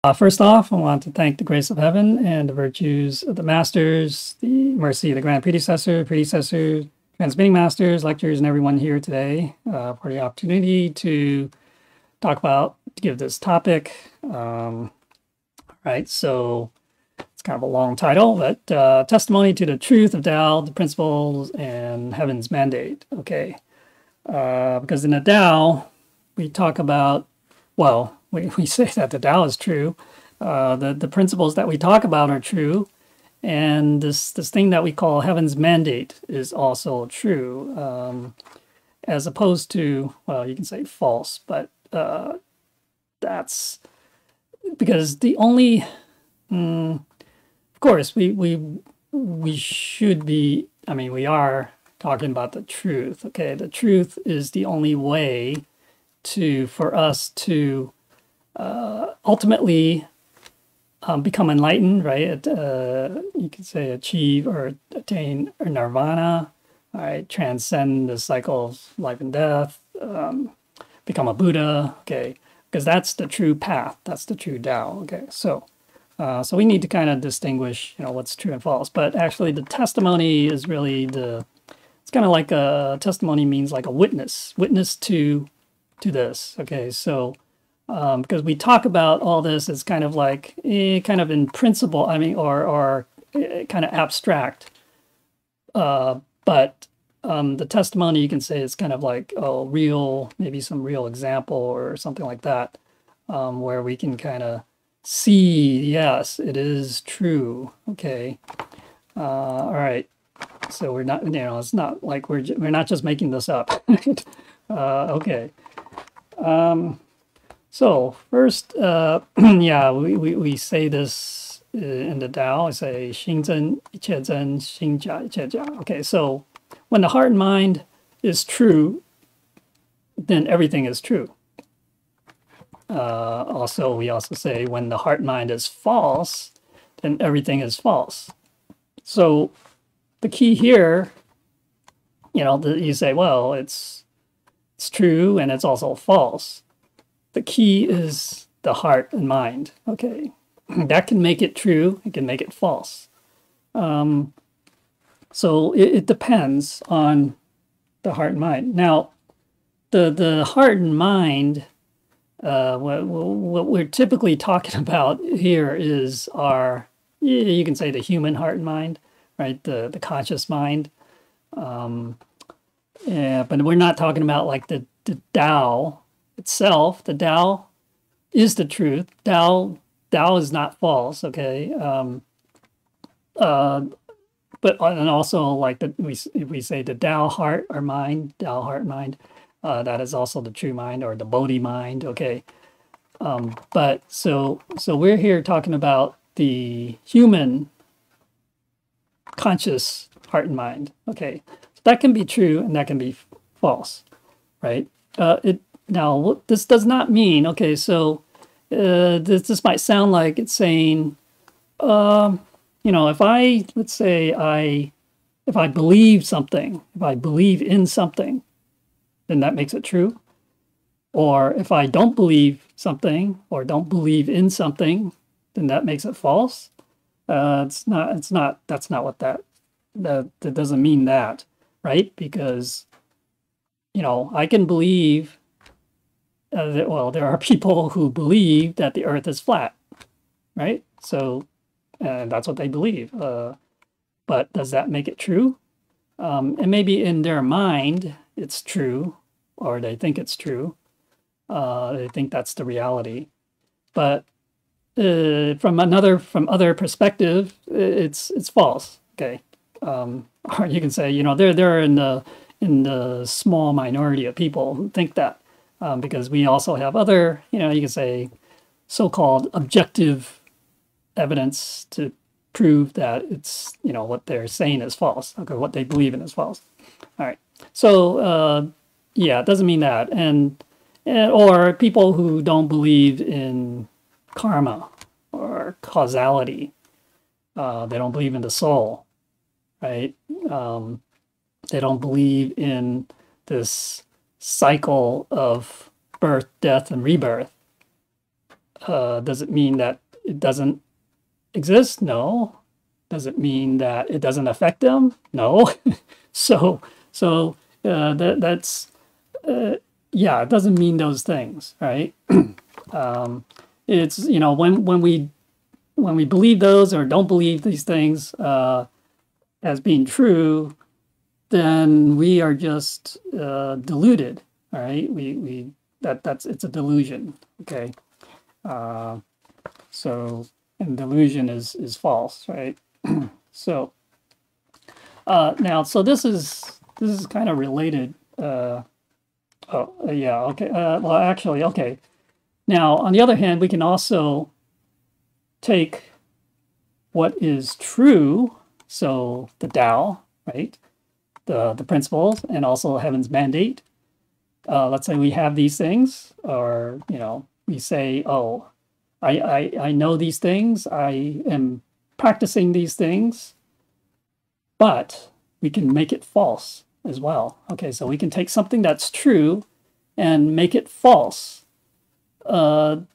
First off, I want to thank the grace of heaven and the virtues of the masters, the mercy of the grand predecessor, transmitting masters, lectures, and everyone here today for the opportunity to give this topic. Right, so it's kind of a long title, but testimony to the truth of Tao, the principles, and heaven's mandate. Okay, because in the Tao, we talk about, well, we say that the Tao is true. The principles that we talk about are true. And this thing that we call heaven's mandate is also true. As opposed to, well, you can say false, but that's because the only, of course, we should be, I mean, we are talking about the truth. Okay, the truth is the only way for us to ultimately become enlightened, right? You could say achieve or attain nirvana, right? Transcend the cycle of life and death, become a Buddha, okay? Because that's the true path. That's the true Tao, okay? So we need to kind of distinguish, what's true and false. But actually, the testimony is really it's kind of like a testimony means like a witness to this, okay? So because we talk about all this as kind of like kind of in principle, I mean, or kind of abstract, but the testimony you can say is kind of like real, maybe some real example or something like that, where we can kind of see, yes, it is true. Okay, all right. So we're not, it's not like we're not just making this up. Okay. So first, yeah, we say this in the Tao. I say 心真一切真，心假一切假. Okay, so when the heart and mind is true, then everything is true. Also, we also say when the heart and mind is false, then everything is false. So the key here, you say, well, it's true and it's also false. The key is the heart and mind. Okay, that can make it true. It can make it false. So it depends on the heart and mind. Now, the heart and mind, what we're typically talking about here is you can say the human heart and mind, right? The conscious mind. Yeah, but we're not talking about like the Tao itself. The Tao is the truth. Tao is not false. Okay, but and also like we say the Tao heart or mind, Tao heart mind, that is also the true mind or the Bodhi mind. Okay, but so we're here talking about the human conscious heart and mind. Okay, so that can be true and that can be false, right? Now, this does not mean, okay, so this might sound like it's saying, let's say if I believe something, if I believe in something, then that makes it true. Or if I don't believe something or don't believe in something, then that makes it false. That's not what that doesn't mean that, right? Because, I can believe well, there are people who believe that the earth is flat, right? So that's what they believe. But does that make it true? And maybe in their mind, it's true, or they think it's true. They think that's the reality. But from other perspective, it's false. Okay, or you can say, they're in the small minority of people who think that. Because we also have other, you can say, so-called objective evidence to prove that it's, what they're saying is false, okay, what they believe in is false. All right. So, yeah, it doesn't mean that. Or people who don't believe in karma or causality. They don't believe in the soul, right? They don't believe in this cycle of birth, death, and rebirth. Does it mean that it doesn't exist? No. Does it mean that it doesn't affect them? No. so that's yeah, it doesn't mean those things, right? It's, you know, when we believe those or don't believe these things as being true, then we are just deluded. All right, it's a delusion. Okay, so and delusion is false, right? So now, so this is kind of related. Yeah, okay. Well, actually, okay. Now, on the other hand, we can also take what is true, so the Tao, right? The principles, and also heaven's mandate. Let's say we have these things, or, you know, we say, oh, I know these things, I am practicing these things, but we can make it false as well. Okay, so we can take something that's true and make it false. How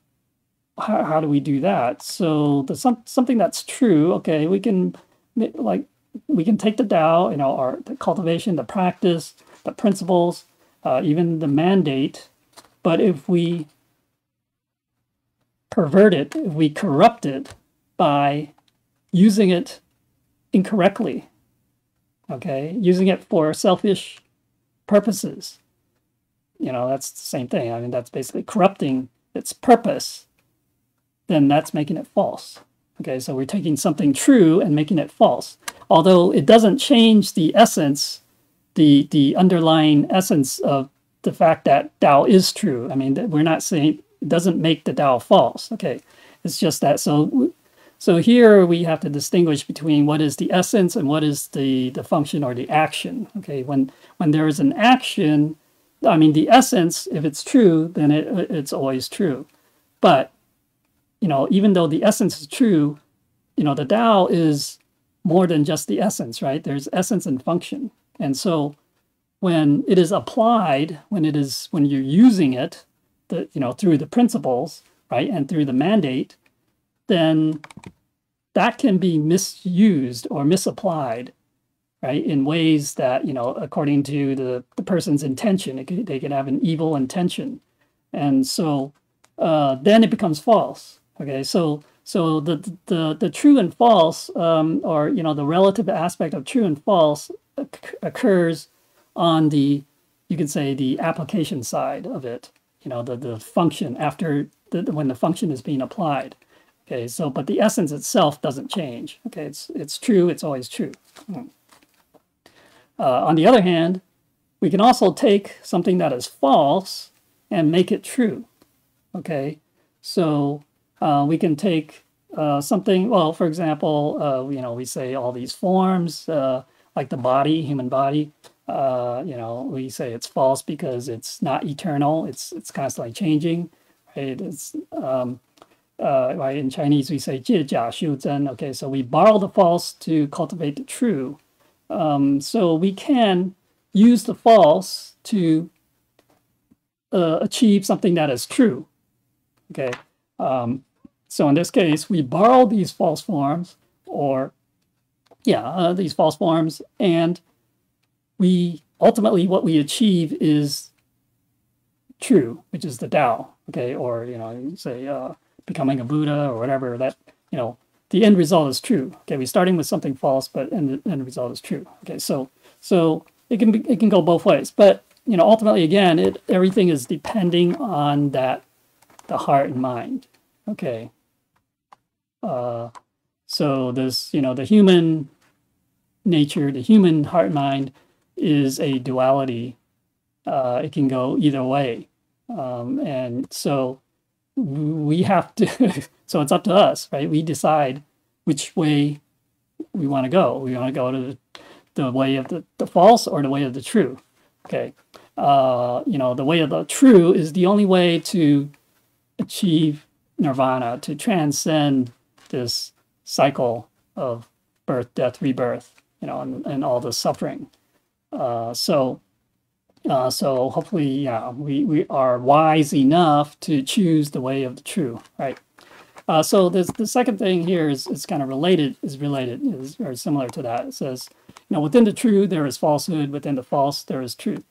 do we do that? So something that's true, okay, we can take the Tao, you know, or the cultivation, the practice, the principles, even the mandate, but if we pervert it, if we corrupt it by using it incorrectly, okay, using it for selfish purposes, you know, that's the same thing. I mean, that's basically corrupting its purpose, then that's making it false. Okay, so we're taking something true and making it false. Although it doesn't change the essence, the underlying essence of the fact that Tao is true. I mean, we're not saying it doesn't make the Tao false. Okay, it's just that. So here we have to distinguish between what is the essence and what is the function or the action. Okay, when there is an action, I mean, the essence, if it's true, then it's always true. But, you know, even though the essence is true, you know, the Tao is more than just the essence, right? There's essence and function. And so when it is applied, when you're using it, you know, through the principles, right, and through the mandate, then that can be misused or misapplied, right, in ways that, you know, according to the person's intention, they can have an evil intention. And so then it becomes false. Okay, so the true and false, or, you know, the relative aspect of true and false occurs on the, you could say, the application side of it, you know, the function after when the function is being applied. Okay, so, but the essence itself doesn't change. Okay, it's true, it's always true. On the other hand, we can also take something that is false and make it true. Okay, so we can take something, well, for example, you know, we say all these forms, like the body, human body, you know, we say it's false because it's not eternal, it's constantly changing, right? It's, right, in Chinese we say 借假修真. Okay, so we borrow the false to cultivate the true. So we can use the false to achieve something that is true. Okay, so in this case, we borrow these false forms, or these false forms, and we ultimately what we achieve is true, which is the Tao. Okay, or, you know, you say becoming a Buddha or whatever. That, you know, the end result is true. Okay, we're starting with something false, but the end result is true. Okay, so it can go both ways, but, you know, ultimately, again, everything is depending on the heart and mind. Okay, so this, you know, the human nature, the human heart and mind is a duality. It can go either way, and so we have to. So it's up to us, right? We decide which way we want to go. We want to go to the way of the false or the way of the true. Okay, you know, the way of the true is the only way to achieve nirvana, to transcend this cycle of birth, death, rebirth, you know, and all the suffering. So So hopefully, yeah, we are wise enough to choose the way of the true, right? So the second thing here is kind of related, is very similar to that. It says, within the true there is falsehood, within the false there is truth.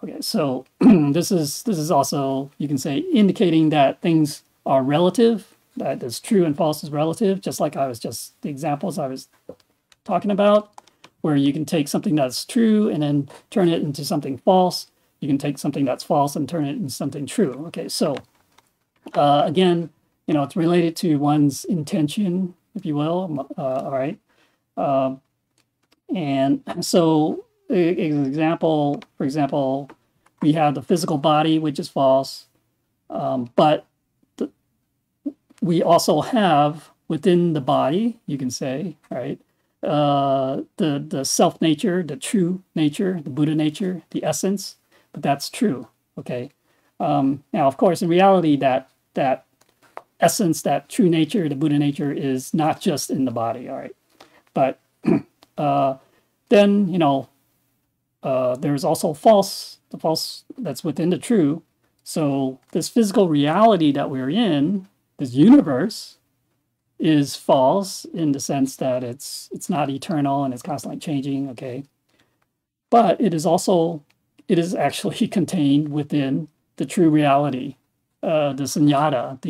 Okay, so this is also, you can say, indicating that things are relative, that is true and false is relative, just like the examples I was talking about, where you can take something that's true and then turn it into something false. You can take something that's false and turn it into something true. Okay, so again, it's related to one's intention, if you will. All right. And so, for example, we have the physical body, which is false, but we also have within the body, you can say, right, the self nature, the true nature, the Buddha nature, the essence, but that's true. Okay. Now, of course, in reality, that essence, that true nature, the Buddha nature, is not just in the body. All right, but then there's also the false that's within the true. So this physical reality that we're in, this universe, is false in the sense that it's not eternal and it's constantly changing. Okay, but it is actually contained within the true reality, the sunyata,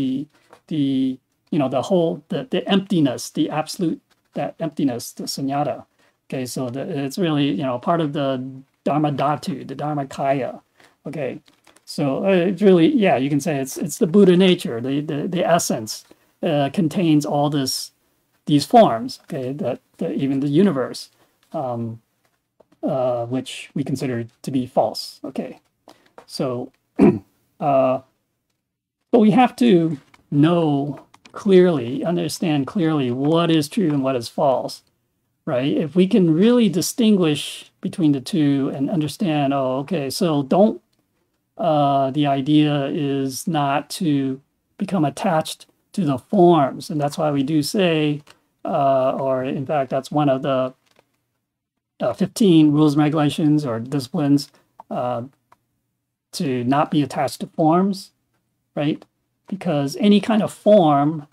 the whole, the emptiness, the absolute, that emptiness, the sunyata. Okay, so it's really, part of the Dharma Dhatu, the Dharma Kaya. Okay, so it's really, yeah, you can say it's the Buddha nature, the essence contains all these forms. Okay, that even the universe, which we consider to be false. Okay, so but we have to understand clearly what is true and what is false. Right? If we can really distinguish between the two and understand, so the idea is not to become attached to the forms. And that's why we do say, or in fact, that's one of the 15 rules and regulations or disciplines, to not be attached to forms, right? Because any kind of form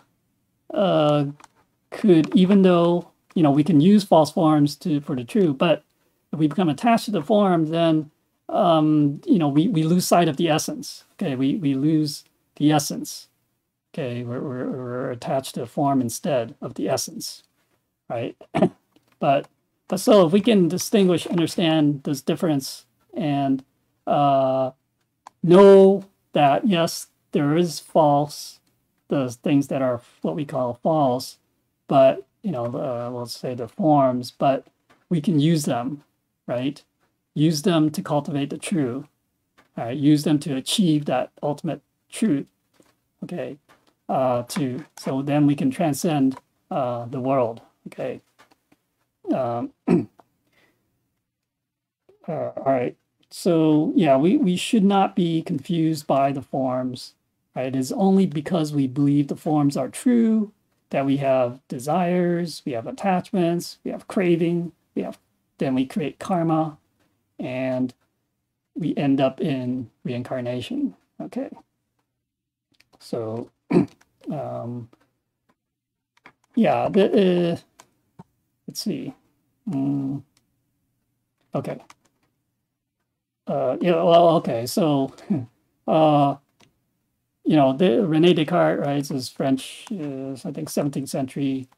could, even though we can use false forms for the true, but if we become attached to the form, then we lose sight of the essence. Okay, we lose the essence. Okay, we're attached to the form instead of the essence, right? but so if we can understand this difference, and know that yes, there is false, the things that are what we call false, but let's say the forms, but we can use them, right? Use them to cultivate the true, right? Use them to achieve that ultimate truth, okay? So then we can transcend the world, okay? All right. So yeah, we should not be confused by the forms, right? It is only because we believe the forms are true that we have desires, we have attachments, we have craving, then we create karma, and we end up in reincarnation. Okay. So, yeah, let's see. Okay. Okay. So, Rene Descartes, right, is French, I think 17th century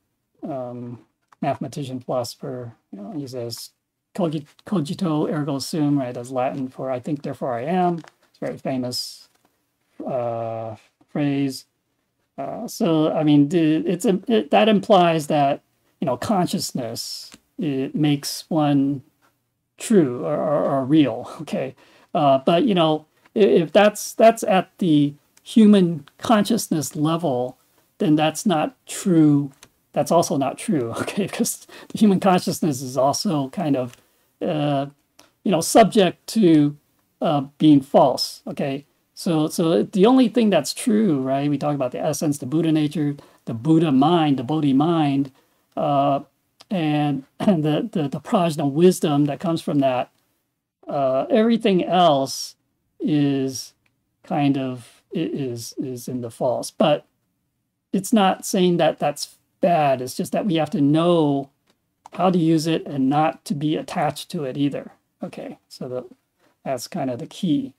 mathematician, philosopher. He says, cogito ergo sum, right, as Latin for I think, therefore I am. It's a very famous phrase. So, I mean, that implies that, consciousness, it makes one true or real, okay? But, if that's at the human consciousness level, then that's not true. That's also not true, okay? Because the human consciousness is also kind of, subject to being false, okay? So the only thing that's true, right? We talk about the essence, the Buddha nature, the Buddha mind, the Bodhi mind, and the prajna wisdom that comes from that. everything else is kind of is in the false. But it's not saying that that's bad. It's just that we have to know how to use it and not to be attached to it either. Okay, so that's kind of the key.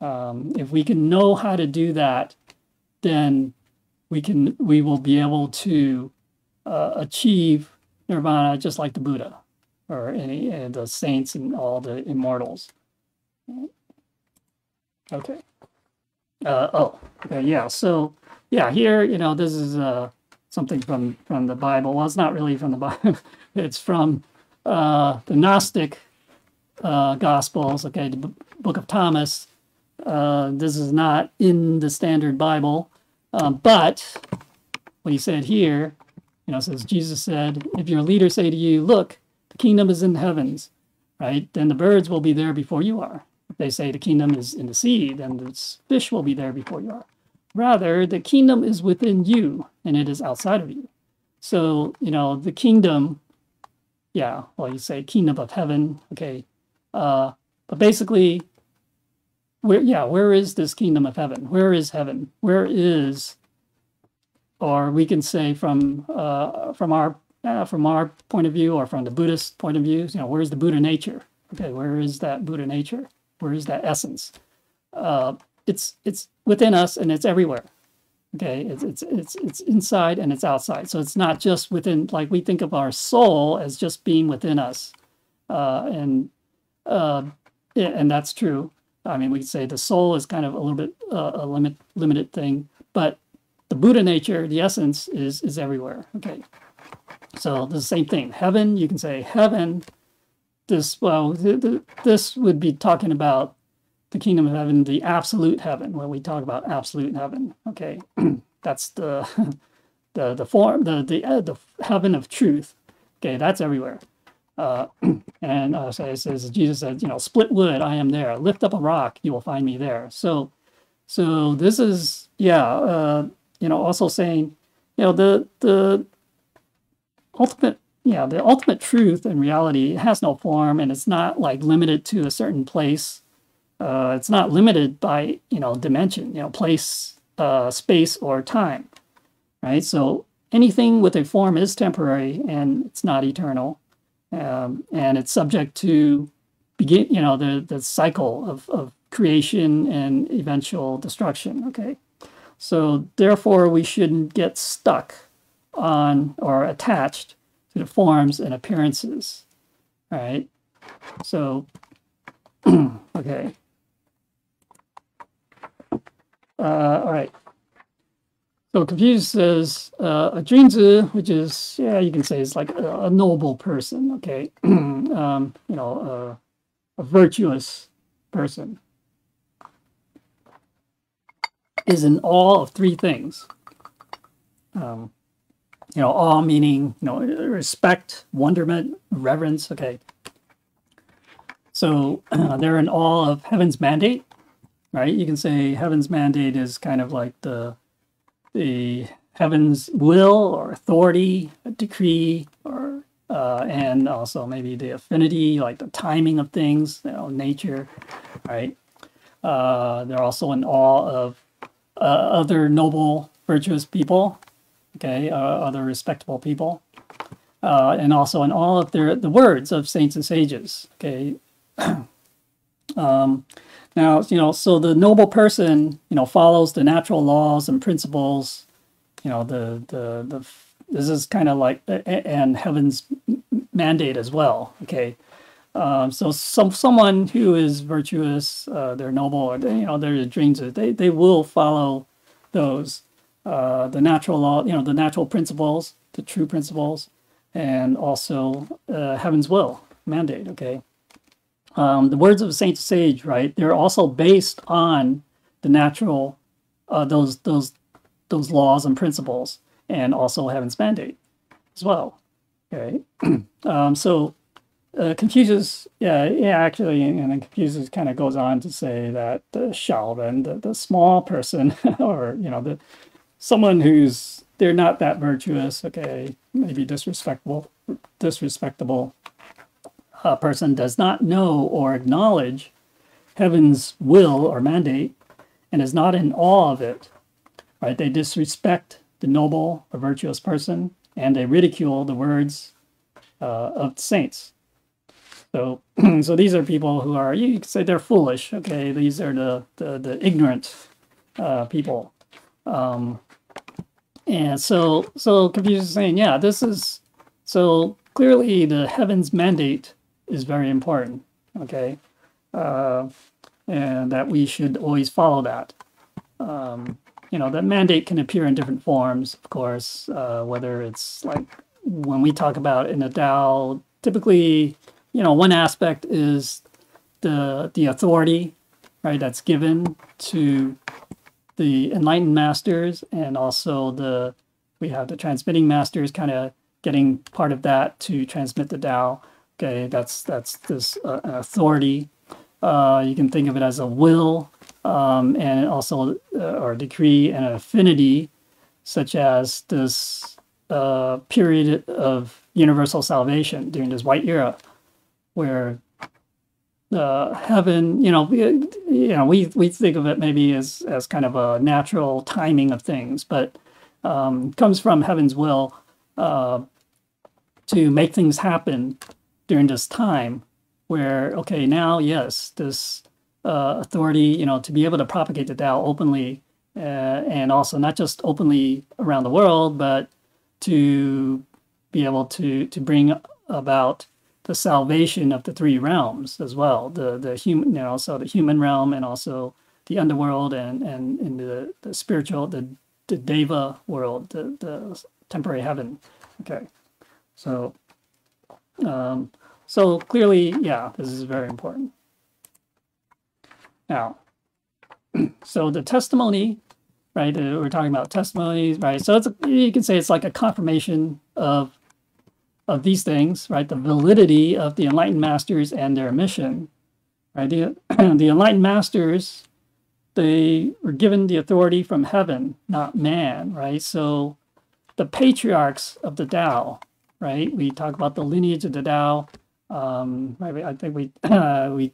If we can know how to do that, then we will be able to achieve nirvana just like the Buddha or any of the saints and all the immortals. Okay. Okay, yeah. So yeah, here, this is something from the Bible. Well, it's not really from the Bible. It's from the Gnostic Gospels. Okay, the Book of Thomas. This is not in the Standard Bible, but what he said here, says Jesus said, "If your leader say to you, 'Look, the kingdom is in the heavens,' right? Then the birds will be there before you are. If they say the kingdom is in the sea, then the fish will be there before you are. Rather, the kingdom is within you, and it is outside of you." So, the kingdom, yeah, well, you say kingdom of heaven, okay. But basically, where is this kingdom of heaven? Where is heaven? Where is, or we can say from our point of view, or from the Buddhist point of view, where's the Buddha nature? Okay, where is that Buddha nature? Where is that essence? It's within us and it's everywhere. Okay, it's inside and it's outside. So it's not just within, like we think of our soul as just being within us, and that's true. I mean, we could say the soul is kind of a little bit a limited thing, but the Buddha nature, the essence, is everywhere. Okay, so the same thing. Heaven, you can say heaven. This would be talking about the kingdom of heaven, the absolute heaven. When we talk about absolute heaven, okay, that's the form, the heaven of truth. Okay, that's everywhere. And so it says, Jesus said, "Split wood, I am there. Lift up a rock, you will find me there." So this is, also saying, the ultimate. Yeah, the ultimate truth and reality has no form, and it's not like limited to a certain place. It's not limited by dimension, place, space, or time, right? So anything with a form is temporary and it's not eternal, and it's subject to the cycle of creation and eventual destruction. Okay, so therefore we shouldn't get stuck on or attached to the forms and appearances. All right. So, okay. All right. So Confucius says a Junzi, which is, you can say it's like a noble person. Okay. A virtuous person is in awe of three things. Awe meaning, respect, wonderment, reverence. Okay. So they're in awe of heaven's mandate, right? You can say heaven's mandate is kind of like the heaven's will or authority, a decree, or and also maybe the affinity, like the timing of things, nature, right? They're also in awe of other noble, virtuous people. Okay, other respectable people, and also in all of the words of saints and sages. Okay, now so the noble person follows the natural laws and principles. This is kind of like and heaven's mandate as well. Okay, so someone who is virtuous, they're noble, or they're dreams. They will follow those. The natural law, the natural principles, the true principles, and also heaven's will, mandate, okay? The words of a saint sage, right, they're also based on the natural, those laws and principles, and also heaven's mandate as well, okay? So Confucius, actually, and then Confucius kind of goes on to say that the Shaolin, the small person, or, someone they're not that virtuous, okay, maybe disrespectable, a person does not know or acknowledge heaven's will or mandate and is not in awe of it, right? They disrespect the noble or virtuous person, and they ridicule the words of saints. So, so these are people who are, you could say they're foolish. Okay, these are the ignorant people. And so Confucius is saying, yeah, this is, so clearly the heaven's mandate is very important, okay? And that we should always follow that. You know, that mandate can appear in different forms, of course, whether it's like when we talk about in the Tao, typically, you know, one aspect is the authority, right, that's given to the enlightened masters, and also we have the transmitting masters kind of getting part of that to transmit the Tao. Okay, that's this authority. You can think of it as a will, and also or decree and affinity, such as this period of universal salvation during this white era, where heaven, we think of it maybe as kind of a natural timing of things, but comes from heaven's will to make things happen during this time where, okay, now, yes, this authority, to be able to propagate the Tao openly, and also not just openly around the world, but to be able to bring about the salvation of the three realms as well, the human, also the human realm, and also the underworld, and in the spiritual, the Deva world, the temporary heaven. Okay, so clearly, yeah, this is very important. Now, so the testimony, right? We're talking about testimonies, right? So you can say it's like a confirmation of these things, right? The validity of the enlightened masters and their mission, right? The enlightened masters, they were given the authority from heaven, not man, right? So the patriarchs of the Tao, right? We talk about the lineage of the Tao. I think we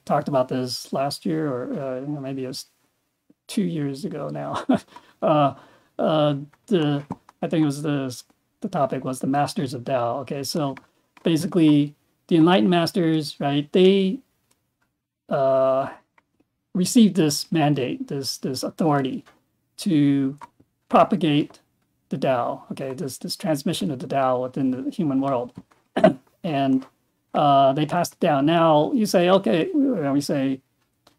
talked about this last year, or maybe it was 2 years ago now. I think it was the topic was the Masters of Dao. Okay, so basically the enlightened masters, right? They received this mandate, this authority to propagate the Tao. Okay, this transmission of the Tao within the human world, and they passed it down. Now you say, okay, we say,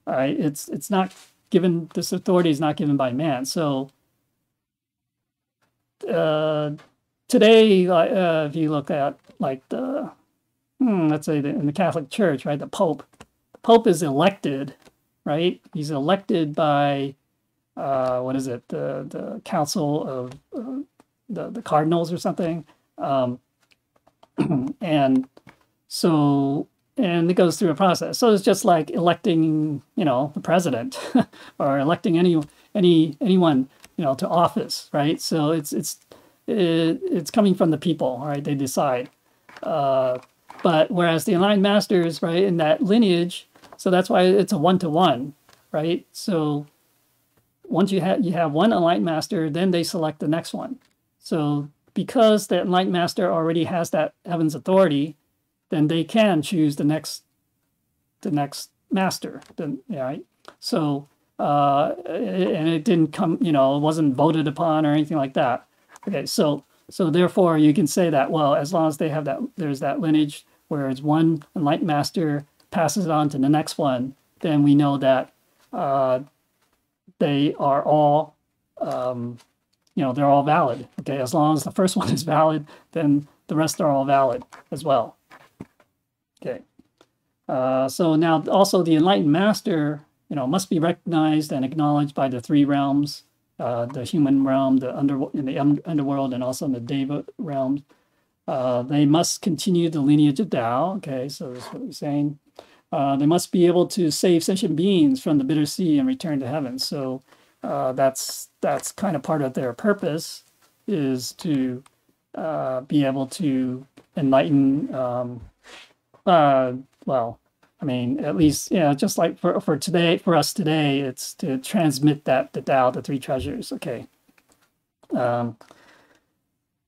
all right, it's not given. This authority is not given by man. So today, if you look at like let's say in the Catholic Church, right, the Pope is elected, right? He's elected by what is it? The Council of the Cardinals or something, and so, and it goes through a process. So it's just like electing, the president or electing anyone, to office, right? So it's coming from the people, right? They decide. But whereas the enlightened masters, right, in that lineage, so that's why it's a one-to-one, right? So once you have one enlightened master, then they select the next one. So because the enlightened master already has that heaven's authority, then they can choose the next master. Then, right? So and it didn't come, it wasn't voted upon or anything like that. Okay, so therefore you can say that, well, as long as they have that, there's that lineage where it's one enlightened master passes it on to the next one, then we know that they are all, they're all valid. Okay, as long as the first one is valid, then the rest are all valid as well. Okay, so now also the enlightened master, must be recognized and acknowledged by the three realms, the human realm, in the underworld, and also in the Deva realm. They must continue the lineage of Tao. Okay, so that's what we're saying. They must be able to save sentient beings from the bitter sea and return to heaven. So that's kind of part of their purpose, is to be able to enlighten well, I mean, at least, just like for today, for us today, it's to transmit the Tao, the three treasures, okay.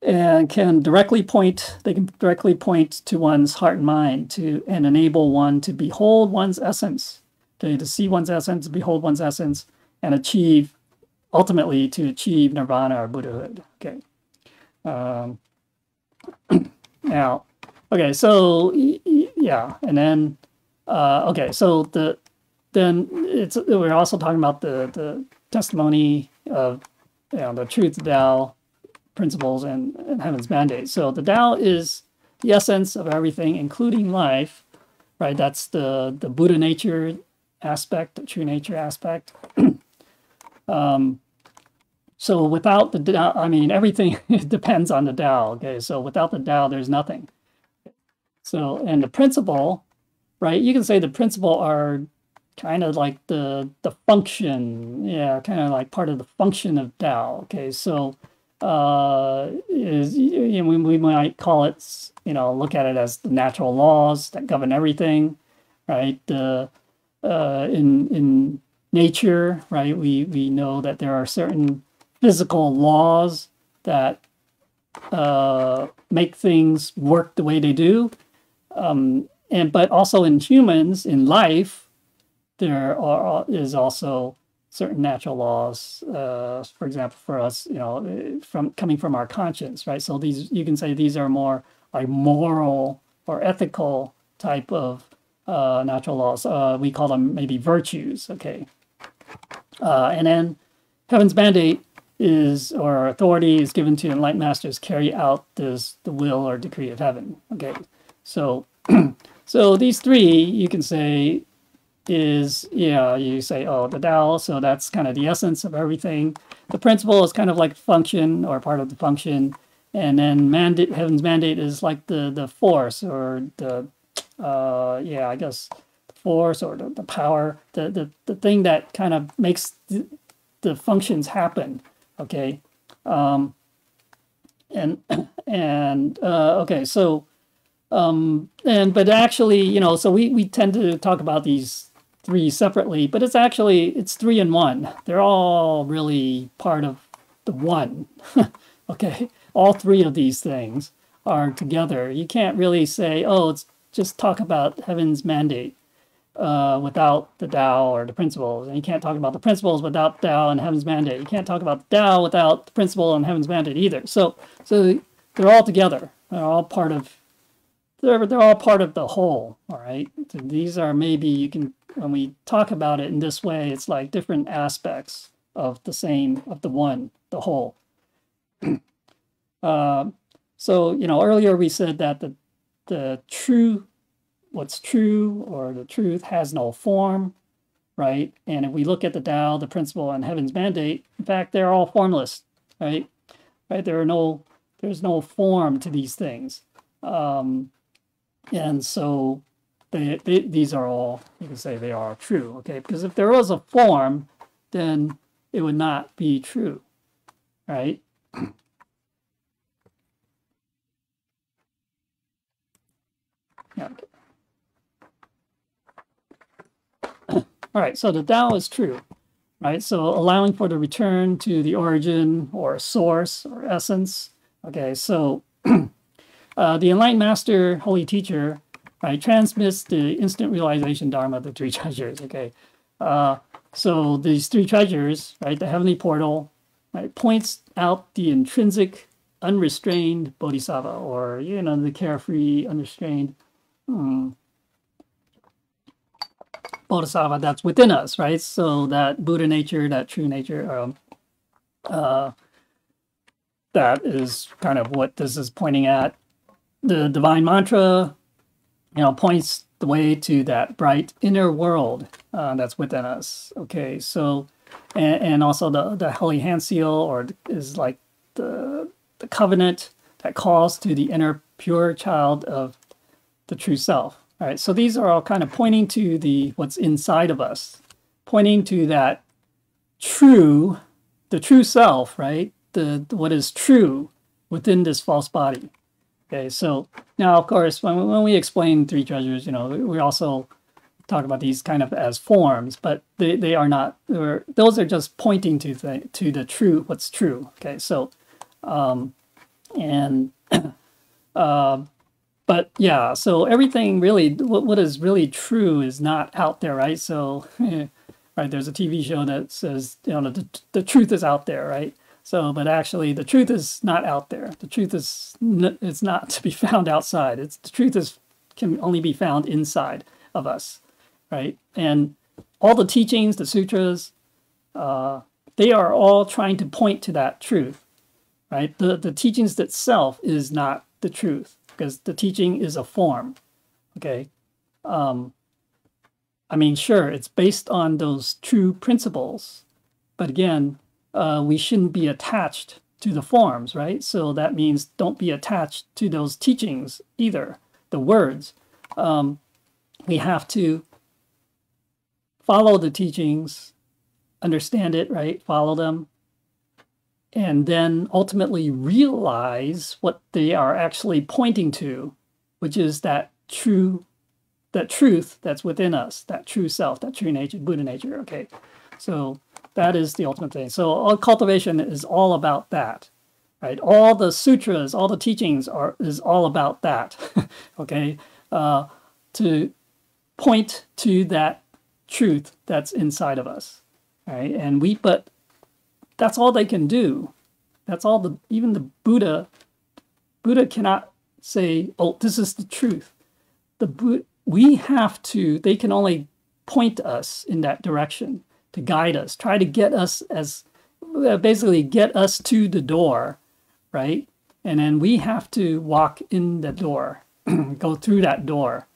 And can directly point, they can directly point to one's heart and mind and enable one to behold one's essence, okay, to see one's essence, behold one's essence, and ultimately to achieve nirvana or Buddhahood, okay. Now, okay, so yeah, and then okay, so then we're also talking about the testimony of the truth of Tao principles and heaven's mandate. So the Tao is the essence of everything, including life, right? That's the Buddha nature aspect, the true nature aspect. So without the Tao, I mean, everything depends on the Tao, okay? So without the Tao, there's nothing. So, and the principle, right? You can say the principle are kind of like the function, kind of like part of the function of Tao, okay? So we might call it, look at it as the natural laws that govern everything, right? In nature, right, we know that there are certain physical laws that make things work the way they do, but also in humans, in life, there is also certain natural laws, for example, for us, coming from our conscience, right? So you can say these are more like moral or ethical type of natural laws. We call them maybe virtues, okay? And then heaven's mandate or authority is given to enlightened masters carry out the will or decree of heaven, okay? So, so these three, you can say, is, you say, the Tao, so that's kind of the essence of everything. The principle is kind of like function or part of the function. And then heaven's mandate is like the force or I guess the force or the power, the thing that kind of makes the functions happen, okay? Okay, so, but actually, so we tend to talk about these three separately, but it's three in one. They're all really part of the one. Okay, all three of these things are together. You can't really say, it's just talk about heaven's mandate without the Tao or the principles, and you can't talk about the principles without Tao and heaven's mandate. You can't talk about Tao without the principle and heaven's mandate either. So they're all together. They're all part of the whole, all right? So these are maybe, when we talk about it in this way, it's like different aspects of the one, the whole. So, earlier we said that what's true or the truth has no form, right? And if we look at the Tao, the principle, and heaven's mandate, in fact, they're all formless, right? Right? There's no form to these things. And so these are all, you can say they are true, okay? Because if there was a form, then it would not be true, right? Yeah. Okay. All right, so the Tao is true, right? So allowing for the return to the origin or source or essence, okay? So the enlightened master, holy teacher, right, transmits the instant realization dharma of the three treasures, okay? So these three treasures, right, the heavenly portal, right, points out the intrinsic unrestrained bodhisattva, or, the carefree, unrestrained bodhisattva that's within us, right? So that Buddha nature, that true nature, that is kind of what this is pointing at. The divine mantra, points the way to that bright inner world that's within us. Okay, so, and also the holy hand seal, is like the covenant that calls to the inner pure child of the true self. All right, so these are all kind of pointing to what's inside of us, pointing to that the true self, right? What is true within this false body. Okay, so now, of course, when we explain three treasures, you know, we also talk about these kind of as forms, but they are not. Those are just pointing to the true, what's true. Okay, so and but yeah, so everything really, what is really true is not out there, right? So right, there's a TV show that says, you know, the truth is out there, right? So, but actually, the truth is not out there. The truth is it's not to be found outside. The truth can only be found inside of us, right? And all the teachings, the sutras, they are all trying to point to that truth, right? The teachings itself is not the truth, because the teaching is a form, okay? I mean, sure, it's based on those true principles, but again, we shouldn't be attached to the forms, right? So that means don't be attached to those teachings either, the words. We have to follow the teachings, understand it, right? Follow them, and then ultimately realize what they are actually pointing to, which is that truth that's within us, that true self, that true nature, Buddha nature, okay? So that is the ultimate thing. So all cultivation is all about that, right? All the sutras, all the teachings is all about that, okay? To point to that truth that's inside of us, right? And but that's all they can do. That's all even the Buddha cannot say, oh, this is the truth. They can only point us in that direction, to guide us, try to get us basically get us to the door, right? And then we have to walk in the door, go through that door,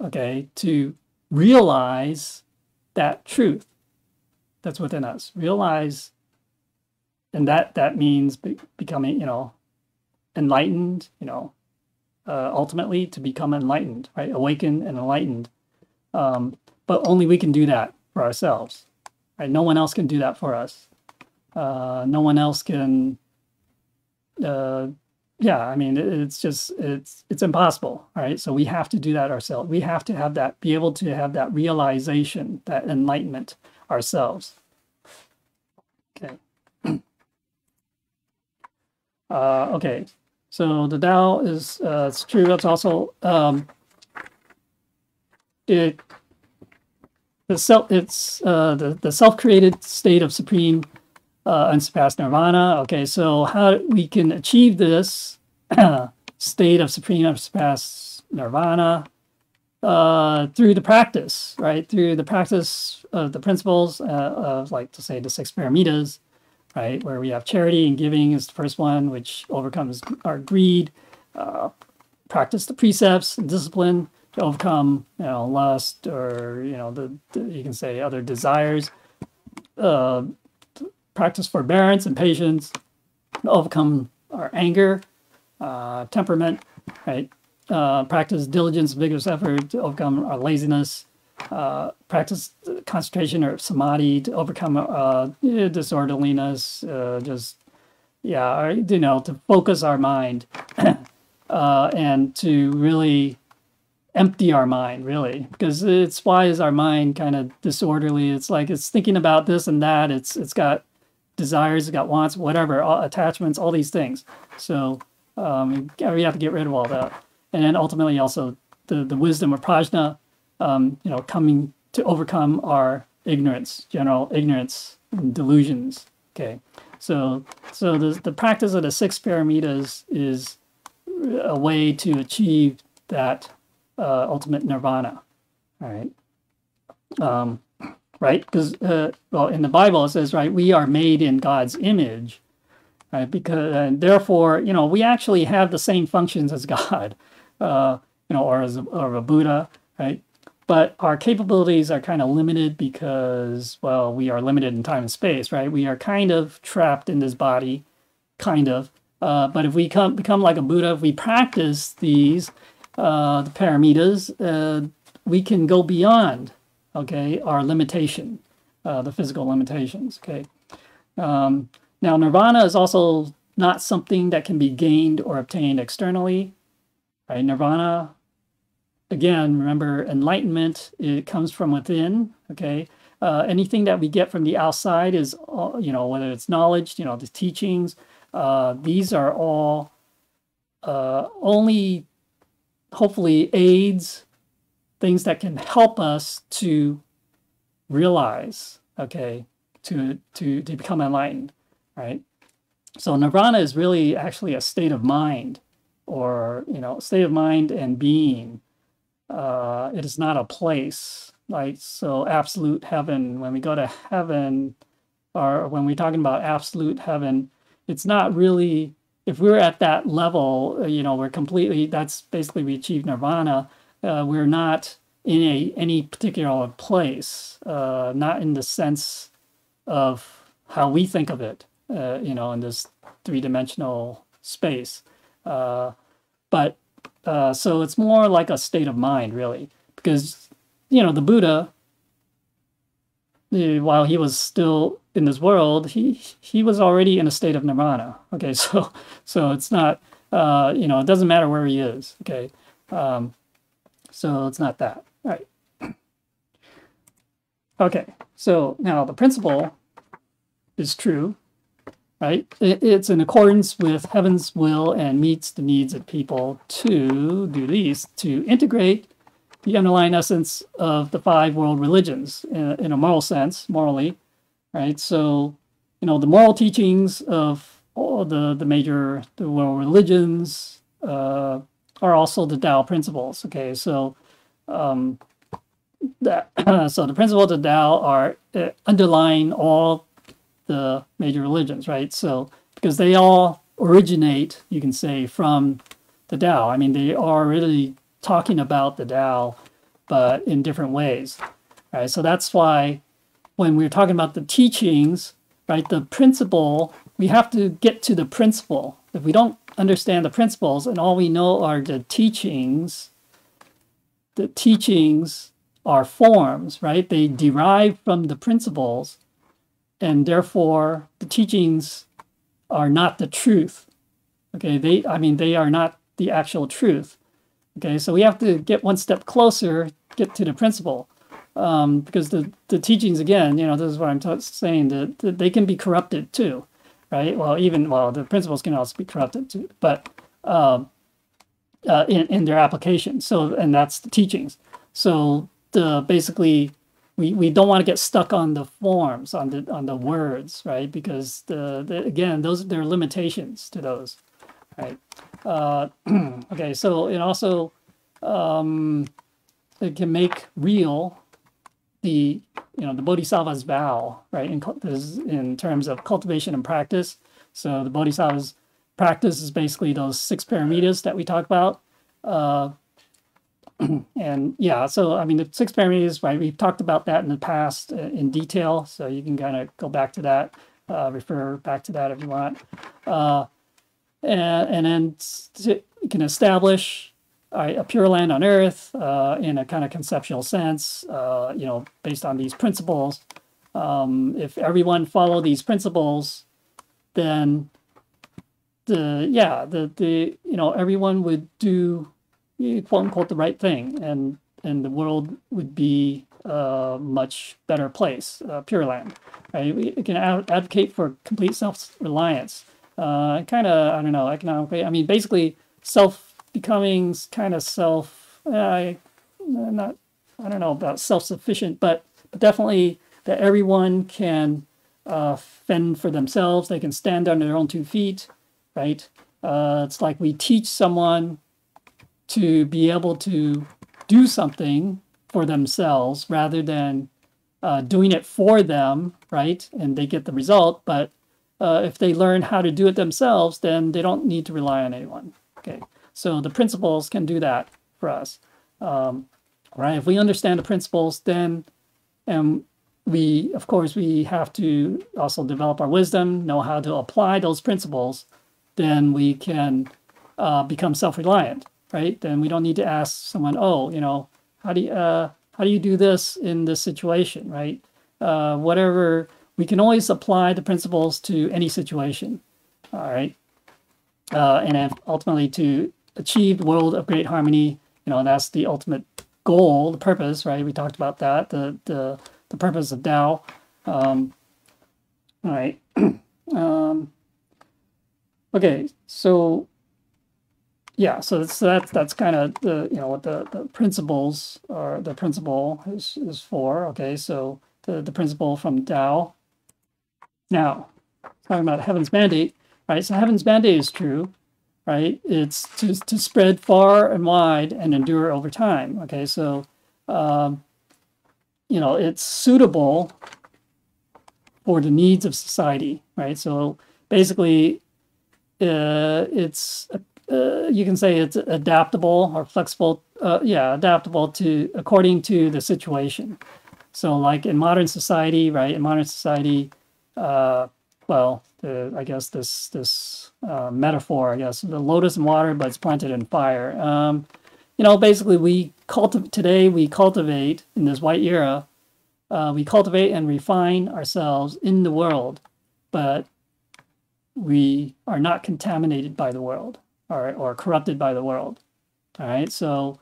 okay, to realize that truth that's within us. Realize, and that means becoming, you know, enlightened, you know, ultimately to become enlightened, right? Awakened and enlightened. But only we can do that for ourselves, right? No one else can do that for us. No one else can, yeah, I mean, it's impossible, right? So we have to do that ourselves. We have to be able to have that realization, that enlightenment ourselves. Okay. Okay, so the Tao is, it's true, it's also, the self-created state of supreme unsurpassed nirvana. Okay, so how we can achieve this state of supreme unsurpassed nirvana through the practice, right? Through the practice of the principles of, like, to say, the 6 paramitas, right? Where we have charity and giving is the first one, which overcomes our greed. Practice the precepts and discipline to overcome, you know, lust, or, you know, you can say other desires. Practice forbearance and patience to overcome our anger, temperament, right? Practice diligence, vigorous effort to overcome our laziness. Practice concentration or samadhi to overcome disorderliness. You know, to focus our mind and to really empty our mind, really, because why is our mind kind of disorderly? It's like it's thinking about this and that. It's got desires, it's got wants, whatever, attachments, all these things. So we have to get rid of all that, and then ultimately also the wisdom of prajna, you know, coming to overcome our ignorance, general ignorance and delusions. Okay, so the practice of the 6 paramitas is a way to achieve that ultimate nirvana. All right, right? Because well, in the Bible it says, right, we are made in God's image, right? Because and therefore, you know, we actually have the same functions as God, you know, or a Buddha, right? But our capabilities are kind of limited because, well, we are limited in time and space, right? We are kind of trapped in this body, kind of. But if we become like a Buddha, if we practice these, the paramitas, we can go beyond, okay, our limitation, the physical limitations, okay? Now, nirvana is also not something that can be gained or obtained externally, right? Nirvana, again, remember, enlightenment, it comes from within, okay? Anything that we get from the outside is, whether it's knowledge, the teachings, these are all only, hopefully, aids, things that can help us to realize, okay, to become enlightened, right? So nirvana is really actually a state of mind, or, state of mind and being. It is not a place. Like, so absolute heaven, when we go to heaven, or when we're talking about absolute heaven, it's not really, if we're at that level, we're completely, that's basically we achieve nirvana. We're not in any particular place, not in the sense of how we think of it, in this three-dimensional space. But so it's more like a state of mind, really, because the Buddha, while he was still in this world, he was already in a state of nirvana. Okay, so it's not, it doesn't matter where he is. Okay, so it's not that. All right. Okay, so now the principle is true, right? It's in accordance with heaven's will and meets the needs of people to do these, to integrate the underlying essence of the 5 world religions in a moral sense, morally, right? So, the moral teachings of all the world religions are also the Tao principles. Okay, so so the principles of Tao are underlying all the major religions, right? So because they all originate, you can say, from the Tao. I mean, they are really talking about the Tao, but in different ways, right? So that's why when we're talking about the teachings, right, the principle, we have to get to the principle. If we don't understand the principles and all we know are the teachings are forms, right? They derive from the principles, and therefore the teachings are not the truth. Okay, they are not the actual truth. Okay, so we have to get one step closer, get to the principle, because the teachings, again, this is what I'm saying, that they can be corrupted too, right? Well, the principles can also be corrupted too, but in their application. So, and that's the teachings. So basically, we don't want to get stuck on the forms, on the words, right? Because again, there are limitations to those, right? Okay, so it also it can make real the Bodhisattva's vow, right? In terms of cultivation and practice. So the Bodhisattva's practice is basically those 6 paramitas that we talk about. And yeah, so I mean, the 6 paramitas, right? We've talked about that in the past in detail, so you can kind of go back to that, refer back to that if you want. And then you can establish a pure land on earth in a kind of conceptual sense, based on these principles. If everyone follow these principles, then everyone would do, quote unquote, the right thing, and the world would be a much better place, pure land, right? We can advocate for complete self-reliance, kind of, I don't know, economically. I mean, basically, becoming kind of I don't know about self-sufficient, but definitely that everyone can fend for themselves. They can stand on their own 2 feet, right? It's like we teach someone to be able to do something for themselves rather than doing it for them, right? And they get the result. But if they learn how to do it themselves, then they don't need to rely on anyone. Okay, so the principles can do that for us, right? If we understand the principles, then of course, we have to also develop our wisdom, know how to apply those principles. Then we can become self-reliant, right? Then we don't need to ask someone, how do you do this in this situation, right? Whatever, we can always apply the principles to any situation, all right? and then ultimately to achieve the world of great harmony. That's the ultimate goal, the purpose, right? We talked about that, the purpose of Dao. All right. Okay, so yeah, so that's kind of what the principles are. The principle is for. Okay, so the principle from Dao. Now, talking about heaven's mandate, right? So heaven's mandate is true, right? It's to spread far and wide and endure over time. Okay, so it's suitable for the needs of society, right? So basically, it's you can say it's adaptable or flexible. Adaptable to according to the situation. So, like in modern society, right? In modern society, I guess this metaphor, I guess, the lotus in water, but it's planted in fire. Basically, we cultivate in this white era. We cultivate and refine ourselves in the world, but we are not contaminated by the world or corrupted by the world. All right. So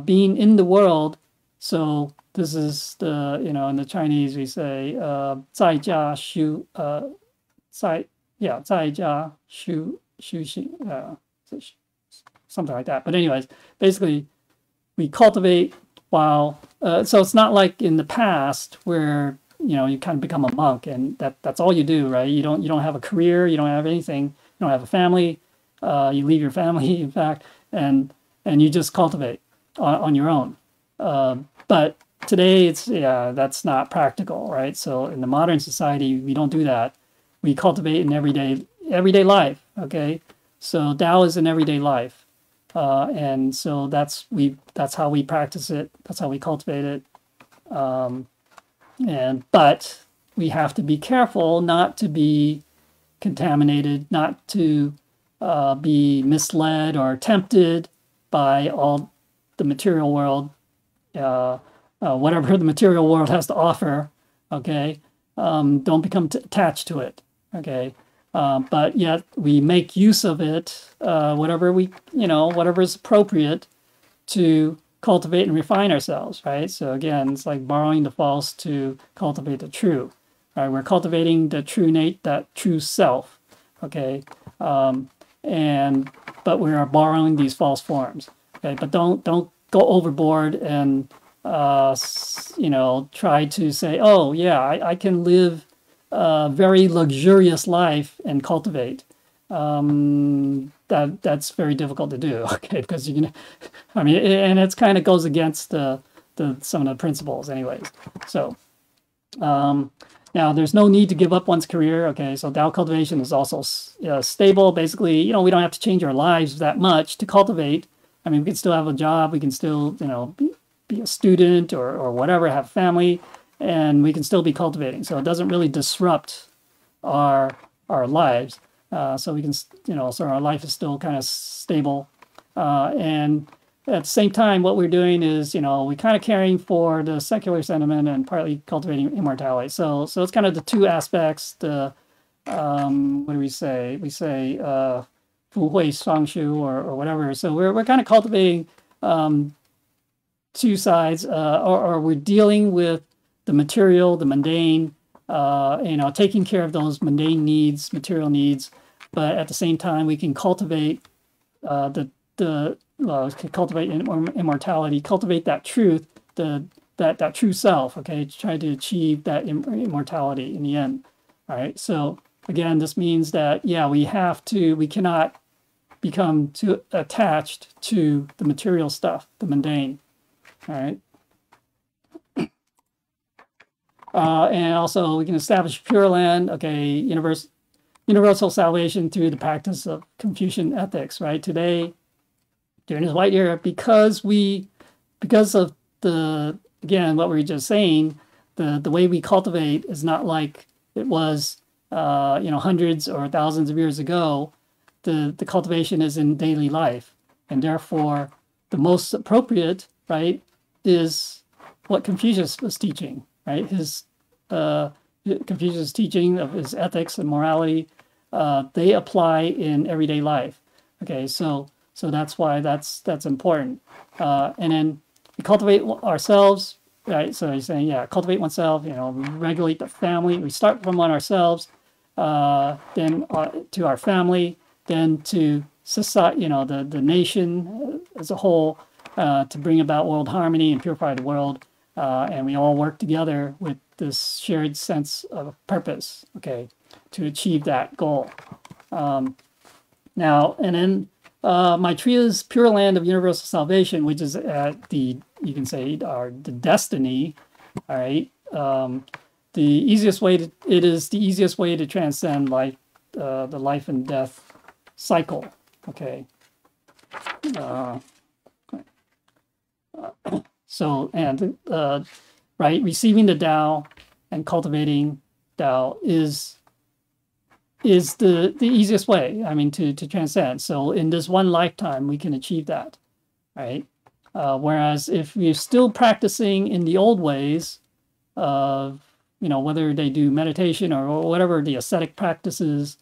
being in the world, so this is in the Chinese we say 在家修在家修行 something like that. But anyways, basically we cultivate while so it's not like in the past where you kind of become a monk and that's all you do, right? You don't have a career, you don't have anything, you don't have a family, you leave your family, in fact, and you just cultivate on your own. But today that's not practical, right? So in the modern society, we don't do that. We cultivate in everyday life. Okay, so Tao is in everyday life, and so that's how we practice it. That's how we cultivate it. But we have to be careful not to be contaminated, not to be misled or tempted by all the material world, whatever the material world has to offer. Okay, don't become attached to it. Okay, but yet we make use of it, whatever is appropriate to cultivate and refine ourselves, right? So again, it's like borrowing the false to cultivate the true. Right? We're cultivating the true that true self. Okay, but we are borrowing these false forms. Okay, but don't go overboard and try to say, oh yeah, I can live a very luxurious life and cultivate. That's very difficult to do. Okay, because and it's kind of goes against some of the principles, anyways. So now there's no need to give up one's career. Okay, so Tao cultivation is also stable. Basically, we don't have to change our lives that much to cultivate. We can still have a job. We can still be a student or whatever, have family, and we can still be cultivating. So it doesn't really disrupt our lives. So we can, so our life is still kind of stable. And at the same time, what we're doing is, we kind of caring for the secular sentiment and partly cultivating immortality. So it's kind of the two aspects. What do we say? We say, 福慧双修 or whatever. So we're kind of cultivating two sides, or we're dealing with the material, the mundane, taking care of those mundane needs, material needs, but at the same time we can cultivate cultivate immortality, cultivate that truth, that true self. Okay, to try to achieve that immortality in the end. All right. So again, this means that we cannot become too attached to the material stuff, the mundane. All right. And also we can establish Pure Land, okay, universal salvation through the practice of Confucian ethics, right? Today, during this white era, because of again, what we were just saying, the way we cultivate is not like it was, hundreds or thousands of years ago. The cultivation is in daily life, and therefore the most appropriate, right, is what Confucius was teaching, right? Confucius' teaching of his ethics and morality, they apply in everyday life. Okay, so that's why that's important. And then we cultivate ourselves, right? So he's saying, yeah, cultivate oneself. Regulate the family. We start from ourselves, then to our family, then to society. The nation as a whole, to bring about world harmony and purify the world. And we all work together with this shared sense of purpose, okay, to achieve that goal. Now, and then Maitreya's Pure Land of Universal Salvation, which is you can say, the destiny, all right. The easiest way to transcend life, the life and death cycle, okay. So, and right, receiving the Tao and cultivating Tao is the easiest way, to transcend. So in this one lifetime, we can achieve that, right? Whereas if we're still practicing in the old ways of, whether they do meditation or whatever the ascetic practices,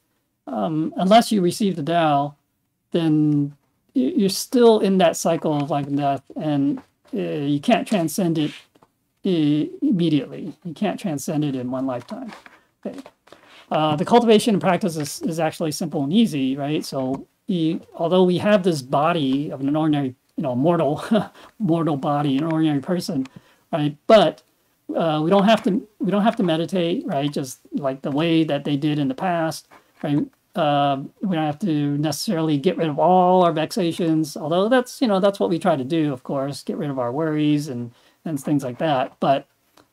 unless you receive the Tao, then you're still in that cycle of life and death, and you can't transcend it immediately. You can't transcend it in one lifetime. Okay. The cultivation and practice is actually simple and easy, right? So although we have this body of an ordinary, mortal body, an ordinary person, right? But we don't have to meditate, right? Just like the way that they did in the past, right? We don't have to necessarily get rid of all our vexations, although that's what we try to do, of course, get rid of our worries and things like that. But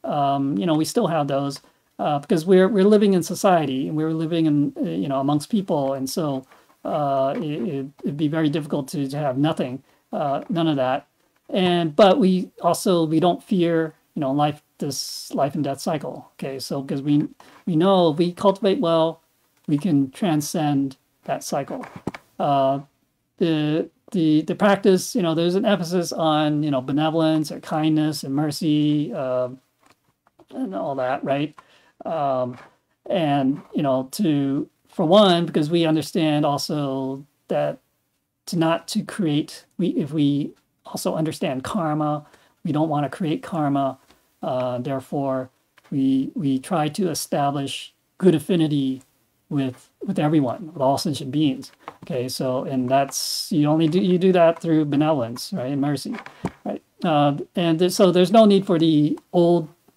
we still have those because we're living in society and we're living in amongst people, and so it'd be very difficult to have none of that. But we don't fear this life and death cycle. Okay, so because we know if we cultivate well, we can transcend that cycle. The practice, there's an emphasis on, benevolence or kindness and mercy and all that, right? And, for one, because we understand also that if we also understand karma, we don't want to create karma. Therefore, we try to establish good affinity with everyone, with all sentient beings. Okay, so and that's you do that through benevolence, right, and mercy, right? So there's no need for the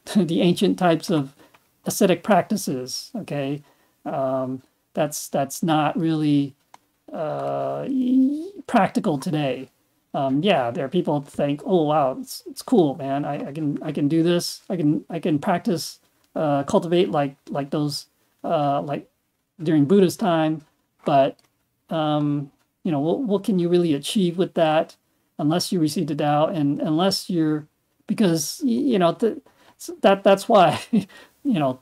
ancient types of ascetic practices. Okay, that's not really practical today. Yeah, there are people who think, oh wow, it's cool, man. I can do this. I can practice, cultivate like those like during Buddha's time, but what can you really achieve with that unless you receive the Tao, and unless because that's why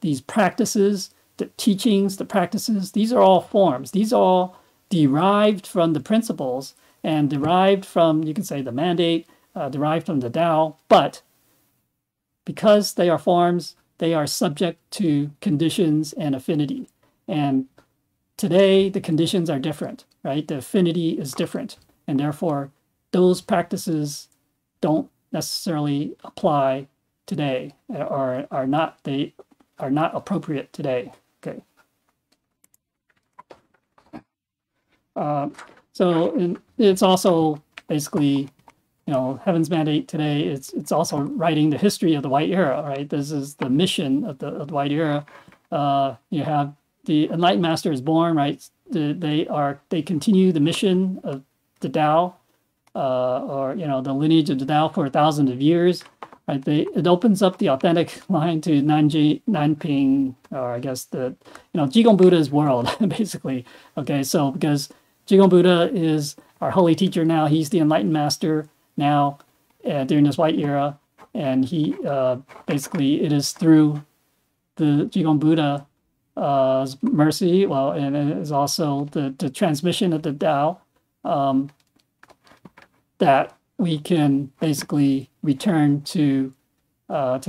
these practices, the teachings, the practices, these are all forms. These are all derived from the principles and derived from, you can say, the mandate, derived from the Tao, but because they are forms, they are subject to conditions and affinity. And today, the conditions are different, right? The affinity is different. And therefore, those practices don't necessarily apply today, or are not appropriate today. Okay. So it's also basically, Heaven's mandate today. It's also writing the history of the White Era, right? This is the mission of the White Era. You have the Enlightened Master is born, right? They continue the mission of the Tao, or the lineage of the Tao for thousands of years, right? It opens up the authentic line to Nanping, or I guess Jigong Buddha's world, basically. Okay, so because Jigong Buddha is our holy teacher now, he's the Enlightened Master now during this White Era, and he basically it is through the Jigong Buddha mercy, and it is also the transmission of the Tao, that we can basically return to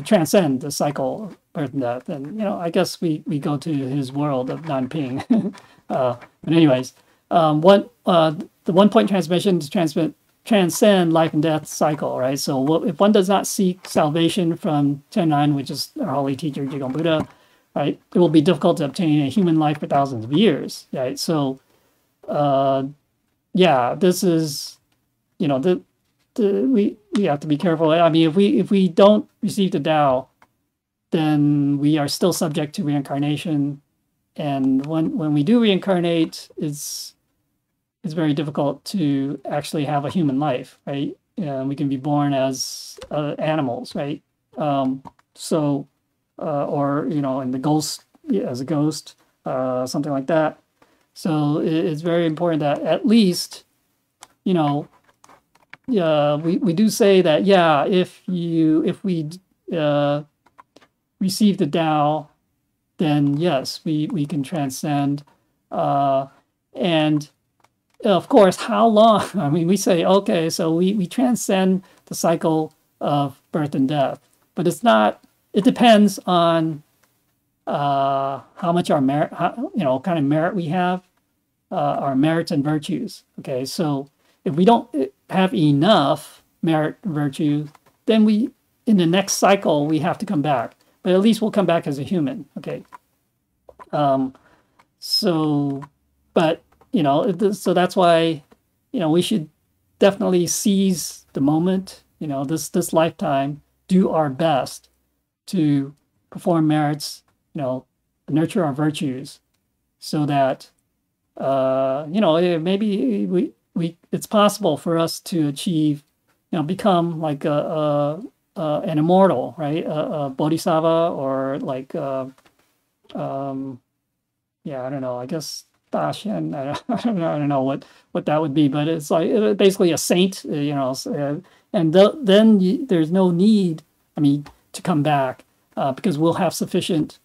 transcend the cycle of birth and death. And I guess we go to his world of Nanping, But anyways, the 1-point transmission to transcend life and death cycle, right? So if one does not seek salvation from Tenran, which is our holy teacher, Jigong Buddha, right, it will be difficult to obtain a human life for thousands of years, right? So, yeah, this is, we have to be careful. I mean, if we don't receive the Tao, then we are still subject to reincarnation, and when we do reincarnate, it's very difficult to actually have a human life, right? We can be born as animals, right? Or in the ghost, as a ghost, something like that. So it's very important that at least, we do say that, yeah, if we receive the Tao, then yes, we can transcend, and of course, how long? I mean, we say, okay, so we transcend the cycle of birth and death, but it's not. It depends on how much our merit, kind of merit we have, our merits and virtues. Okay, so if we don't have enough merit and virtue, then in the next cycle we have to come back. But at least we'll come back as a human. Okay. But so that's why, we should definitely seize the moment, this lifetime, do our best to perform merits, nurture our virtues, so that, maybe it's possible for us to achieve, become like an immortal, right? A bodhisattva, or like, I don't know, I guess, Dashen, I don't know what that would be, but it's like basically a saint, and then there's no need, to come back, because we'll have sufficient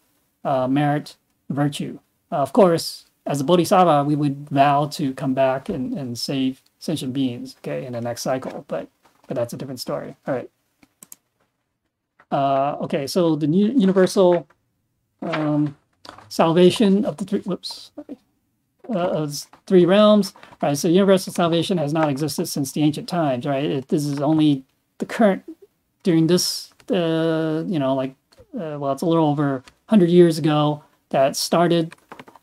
merit, virtue. Of course, as a bodhisattva, we would vow to come back and save sentient beings, okay, in the next cycle, but that's a different story. All right. Okay, so the universal salvation of the three realms, right? So universal salvation has not existed since the ancient times, right? This is only the current, during this, well, it's a little over 100 years ago that started.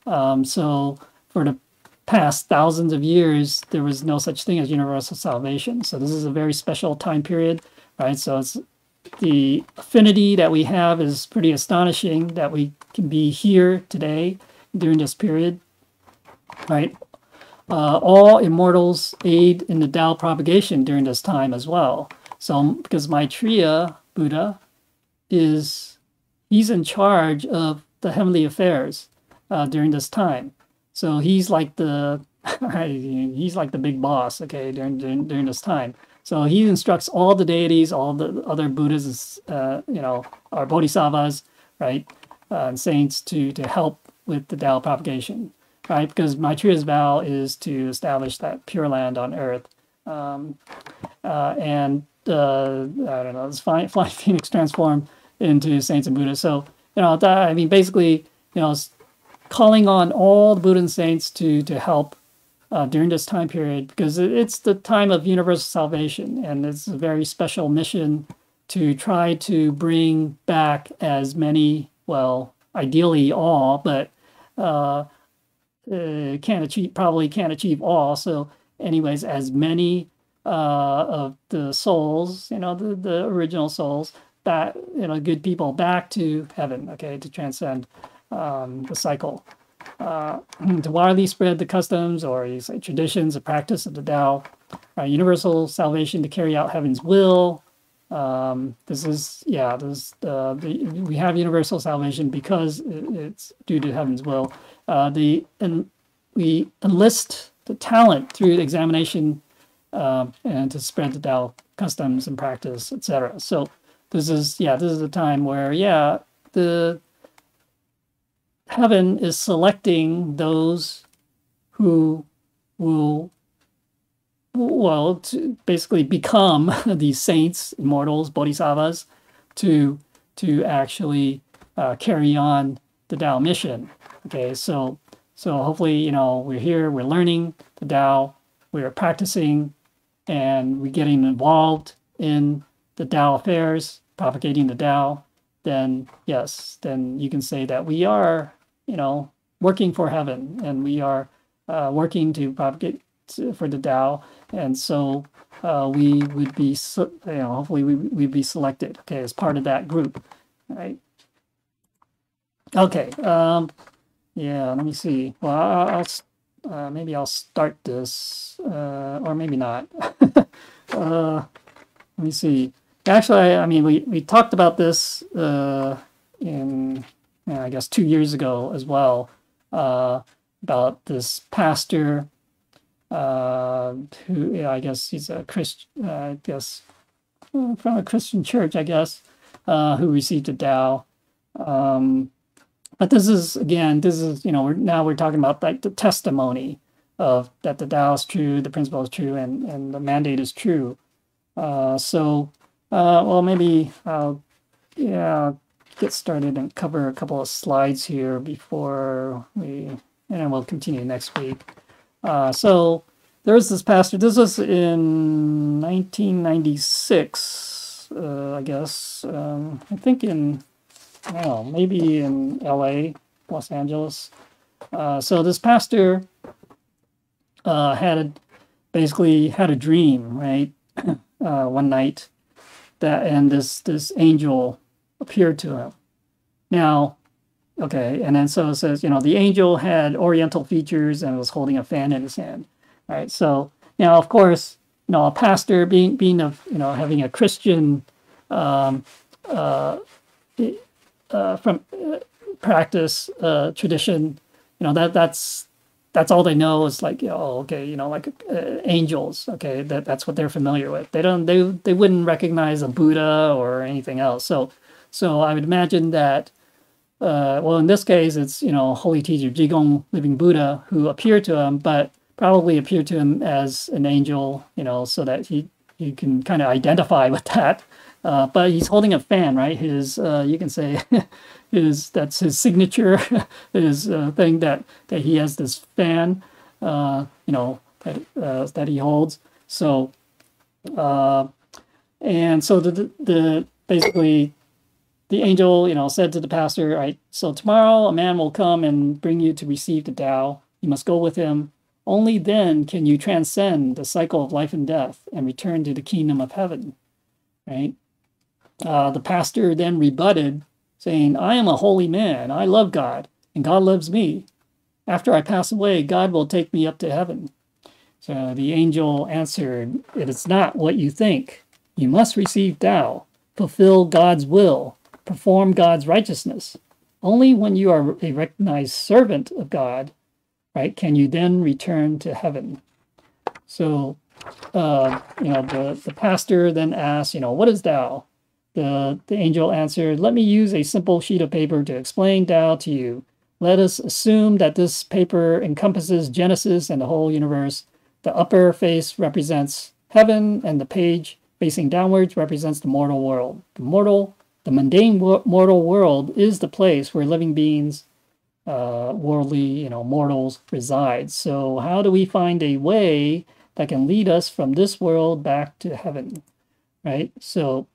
So for the past thousands of years, there was no such thing as universal salvation. So this is a very special time period, right? So the affinity that we have is pretty astonishing, that we can be here today during this period, right? All immortals aid in the Tao propagation during this time as well. So because Maitreya Buddha he's in charge of the heavenly affairs during this time. So he's like the big boss, okay, during this time. So he instructs all the deities, all the other Buddhas, our bodhisattvas, right, and saints to help with the Tao propagation, right? Because Maitreya's vow is to establish that pure land on earth. I don't know, this flying phoenix transformed into saints and Buddhas. So, basically, calling on all the Buddha and saints to help during this time period, because it's the time of universal salvation, and it's a very special mission to try to bring back as many, well, ideally all, but probably can't achieve all. So anyways, as many of the souls, the original souls, that, good people, back to heaven, okay, to transcend the cycle. To widely spread the customs, or you say traditions, the practice of the Tao, universal salvation to carry out heaven's will. We have universal salvation because it's due to heaven's will. We enlist the talent through the examination and to spread the Tao customs and practice, etc. So this is a time where the heaven is selecting those who will to basically become these saints, immortals, bodhisattvas, to actually carry on the Tao mission. Okay, so So hopefully, you know, we're here, we're learning the Tao, we're practicing, and we're getting involved in the Tao affairs, propagating the Tao. Then yes, then you can say that we are, you know, working for heaven, and we are working to propagate for the Tao, and so we would be, you know, hopefully we'd be selected, okay, as part of that group, right? Okay, yeah, let me see. Well, maybe I'll start this, or maybe not. Let me see. Actually, I mean, we talked about this in, I guess, 2 years ago as well, about this pastor who, yeah, I guess he's a Christian, I guess, from a Christian church, I guess, who received a Tao. But this is, again, this is, you know, now we're talking about like the testimony of that the Tao is true, the principle is true, and the mandate is true. Well, maybe I'll, yeah, get started and cover a couple of slides here before and then we'll continue next week. So there's this pastor. This was in 1996, I guess. I think in, I don't know, maybe in LA, Los Angeles. So this pastor basically had a dream, right? One night, and this angel appeared to him. Now, okay, and then so it says, you know, the angel had oriental features and was holding a fan in his hand. All right, so now, of course, you know, a pastor being of, you know, having a Christian from practice tradition, you know, that's all they know is like, you know, okay, you know, like angels, okay, that's what they're familiar with. They wouldn't recognize a Buddha or anything else. So I would imagine that, well, in this case, it's, you know, Holy Teacher Jigong, living Buddha, who appeared to him, but probably appeared to him as an angel, you know, so that he can kind of identify with that. But he's holding a fan, right? His, you can say, that's his signature, his thing that he has this fan, you know, that he holds. So, and so the basically the angel, you know, said to the pastor, right, so tomorrow a man will come and bring you to receive the Tao. You must go with him. Only then can you transcend the cycle of life and death and return to the kingdom of heaven, right? The pastor then rebutted, saying, I am a holy man. I love God, and God loves me. After I pass away, God will take me up to heaven. So the angel answered, it is not what you think. You must receive Tao, fulfill God's will, perform God's righteousness. Only when you are a recognized servant of God, right, can you then return to heaven. So, you know, the pastor then asked, you know, what is Tao? The angel answered, let me use a simple sheet of paper to explain Tao to you. Let us assume that this paper encompasses Genesis and the whole universe. The upper face represents heaven, and the page facing downwards represents the mortal world. The mundane mortal world is the place where living beings, worldly, you know, mortals reside. So how do we find a way that can lead us from this world back to heaven, right? So,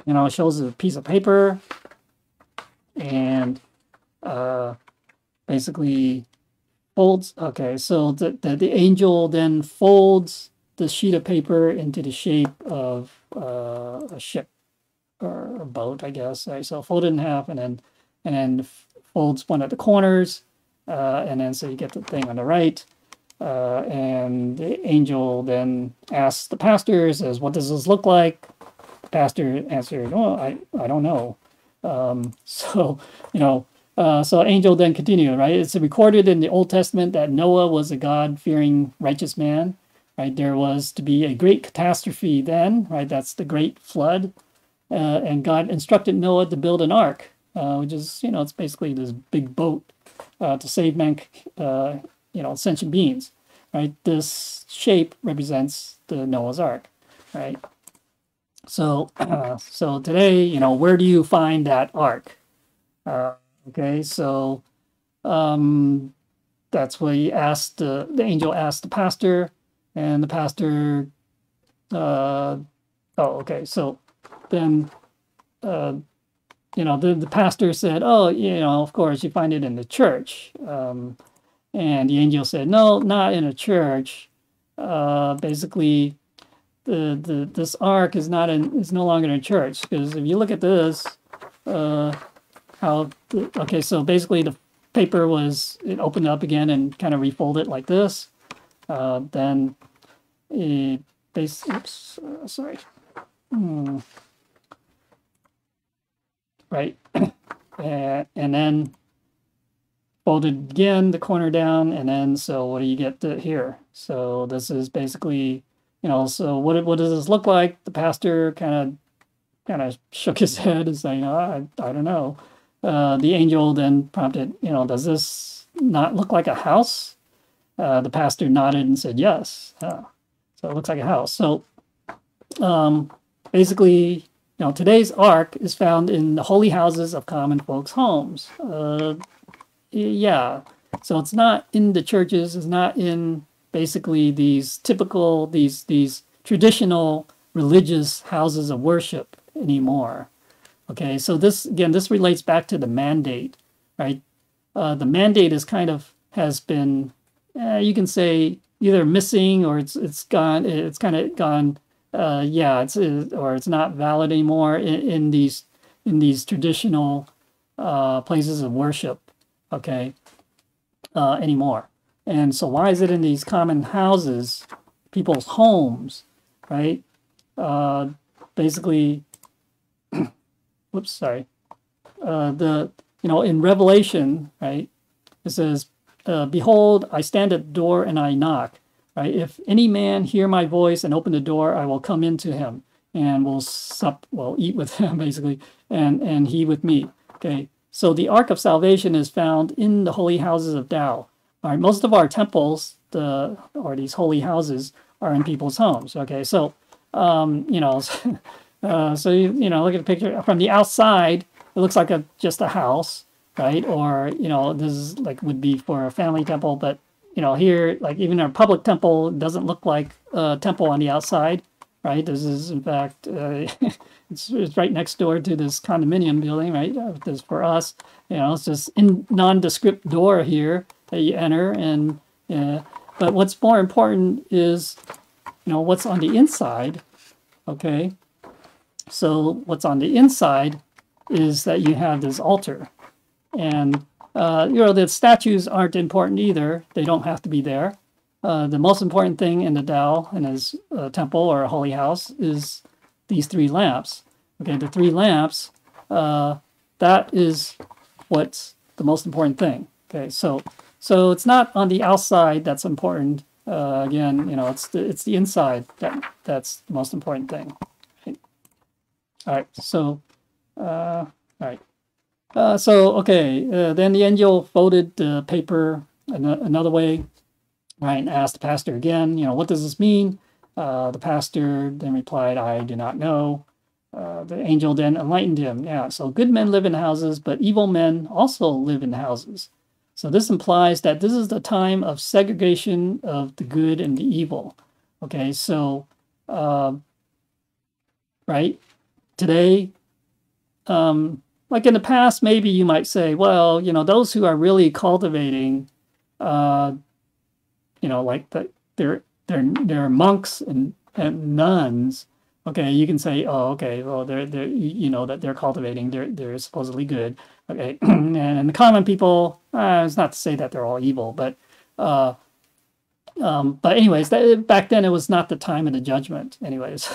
you know, it shows a piece of paper and basically folds. Okay, so the angel then folds the sheet of paper into the shape of a ship or a boat, I guess. Right? So fold it in half and then folds one at the corners, and then so you get the thing on the right. And the angel then asks the pastor, says, what does this look like? The pastor answered, oh, I don't know. So, you know, so angel then continued, right? It's recorded in the Old Testament that Noah was a God-fearing righteous man, right? There was to be a great catastrophe then, right? That's the great flood. And God instructed Noah to build an ark, which is, you know, it's basically this big boat to save you know, sentient beings, right? This shape represents the Noah's Ark, right? So, so today, you know, where do you find that ark? Okay, so that's what he asked. The angel asked the pastor, and the pastor. Oh, okay. So then, the pastor said, "Oh, of course, you find it in the church." And the angel said, "No, not in a church. Basically, this ark is no longer in a church, because if you look at this, so basically the paper it opened up again and kind of refolded like this. Then it sorry. Right. And then folded again, the corner down, and then so what do you get here? So this is basically, so what does this look like? The pastor kind of shook his head and saying, I don't know. The angel then prompted, does this not look like a house? The pastor nodded and said, yes. So it looks like a house. So basically, today's ark is found in the holy houses of common folks' homes. Yeah. So it's not in the churches. It's not in basically these typical, these traditional religious houses of worship anymore. Okay. So this relates back to the mandate, right? The mandate has been, you can say, either missing or it's gone. It's kind of gone. Or it's not valid anymore in these traditional places of worship. Okay, anymore. And so why is it in these common houses, people's homes, right? Basically, whoops, sorry. In Revelation, right, it says, behold, I stand at the door and I knock, right? If any man hear my voice and open the door, I will come into him and will eat with him, basically, and he with me. Okay. So the Ark of Salvation is found in the holy houses of Dao. All right, most of our temples, or these holy houses, are in people's homes. Okay, so so look at the picture from the outside. It looks like just a house, right? Or this is would be for a family temple, but here, even a public temple, doesn't look like a temple on the outside, right? This is in fact. It's right next door to this condominium building, right? This for us, it's just nondescript door here that you enter, and but what's more important is, what's on the inside. Okay, so what's on the inside is that you have this altar, and the statues aren't important either. They don't have to be there. The most important thing in the Tao, in his temple or a holy house, is these 3 lamps. Okay, the 3 lamps, that is what's the most important thing. Okay, so it's not on the outside that's important. Again, it's the inside that's the most important thing. Okay. All right, so then the angel folded the paper another way, right, and asked the pastor again, what does this mean? The pastor then replied, I do not know. The angel then enlightened him. Yeah, so good men live in houses, but evil men also live in houses. So this implies that this is the time of segregation of the good and the evil. Okay, so, right, today, like in the past, maybe you might say, well, those who are really cultivating, they're monks and nuns. Okay, you can say, oh, okay, well, they're that they're cultivating, they're supposedly good. Okay, and the common people, it's not to say that they're all evil, but anyways, back then it was not the time of the judgment. Anyways,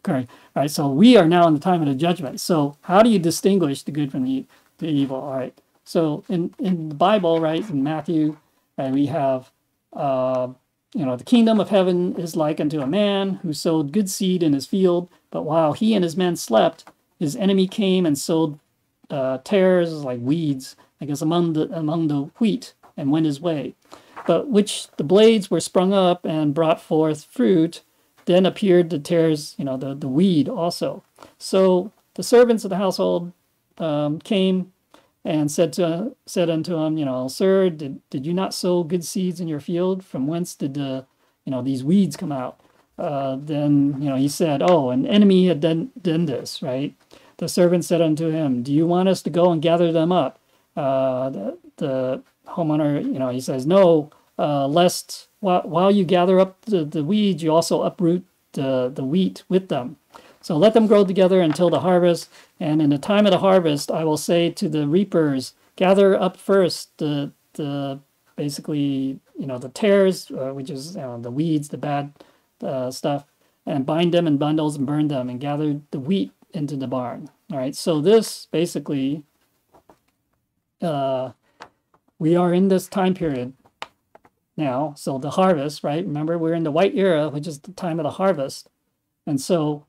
correct. All right, so we are now in the time of the judgment. So how do you distinguish the good from the evil? All right, so in the Bible, right, in Matthew, we have. The kingdom of heaven is like unto a man who sowed good seed in his field, but while he and his men slept, his enemy came and sowed tares like weeds, I guess, among the wheat, and went his way. But which the blades were sprung up and brought forth fruit, then appeared the tares, the weed also. So the servants of the household came and said unto him, Sir, did you not sow good seeds in your field? From whence did these weeds come out? Then, he said, oh, an enemy had done this, right? The servant said unto him, do you want us to go and gather them up? The homeowner, he says, no, lest while you gather up the weeds, you also uproot the wheat with them. So let them grow together until the harvest. And in the time of the harvest, I will say to the reapers, gather up first the basically, the tares, which is the weeds, the bad stuff, and bind them in bundles and burn them and gather the wheat into the barn. All right. So this basically, we are in this time period now. So the harvest, right? Remember, we're in the white era, which is the time of the harvest. And so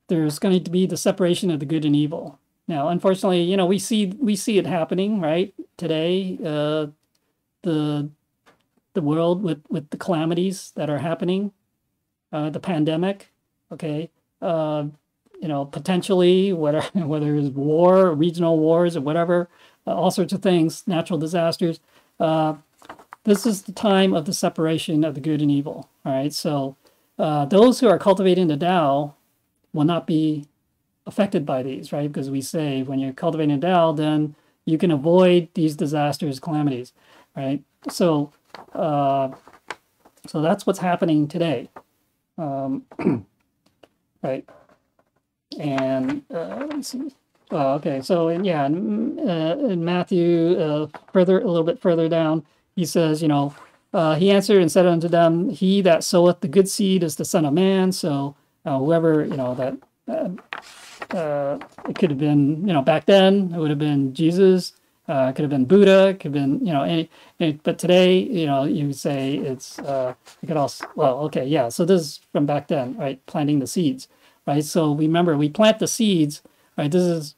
there's going to be the separation of the good and evil. Now, unfortunately, we see it happening, right? Today, the world with the calamities that are happening, the pandemic, okay, potentially whether it's war, regional wars, or whatever, all sorts of things, natural disasters. This is the time of the separation of the good and evil. All right, so those who are cultivating the Tao will not be affected by these, right? Because we say when you're cultivating the Tao, then you can avoid these disasters, calamities, right? So, so that's what's happening today, right? And let's see. Oh, okay. So in Matthew, a little bit further down, he says, he answered and said unto them, he that soweth the good seed is the Son of Man. So whoever, that it could have been, back then, it would have been Jesus, it could have been Buddha, it could have been, but today, you would say it's, you could also, well, okay, yeah. So this is from back then, right? Planting the seeds, right? So remember, we plant the seeds, right? This is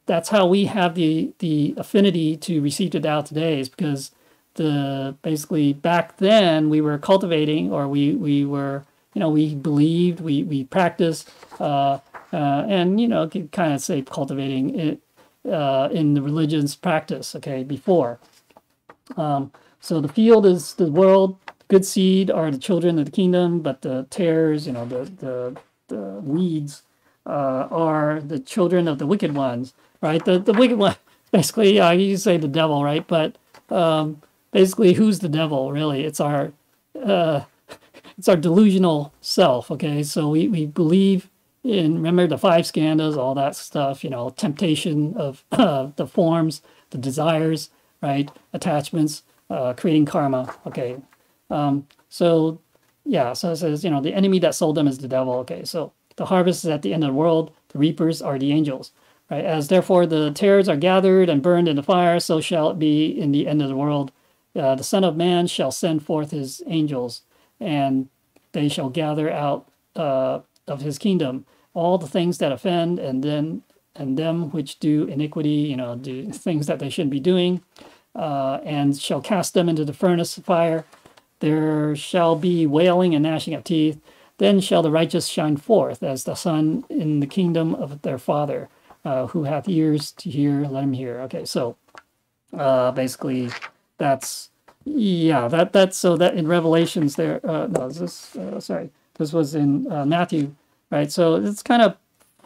that's how we have the affinity to receive the Tao today, is because basically back then we were cultivating, or we were, we believed, we practiced, and could kind of say cultivating it in the religion's practice, okay, before. So the field is the world, good seed are the children of the kingdom, but the tares, the weeds are the children of the wicked ones, right? The wicked one, basically, you say the devil, right? But basically, who's the devil, really? It's our delusional self, okay? So we believe in, remember the 5 skandhas, all that stuff, temptation of the forms, the desires, right? Attachments, creating karma, okay? So it says, the enemy that sold them is the devil, okay? So the harvest is at the end of the world. The reapers are the angels, right? As therefore the tares are gathered and burned in the fire, so shall it be in the end of the world. The Son of Man shall send forth his angels, and they shall gather out of his kingdom all the things that offend, and them which do iniquity, do things that they shouldn't be doing, and shall cast them into the furnace of fire. There shall be wailing and gnashing of teeth. Then shall the righteous shine forth as the sun in the kingdom of their Father. Who hath ears to hear, let him hear. Okay, so basically that's, that's so that in Revelations there, this was in Matthew, right? So it's kind of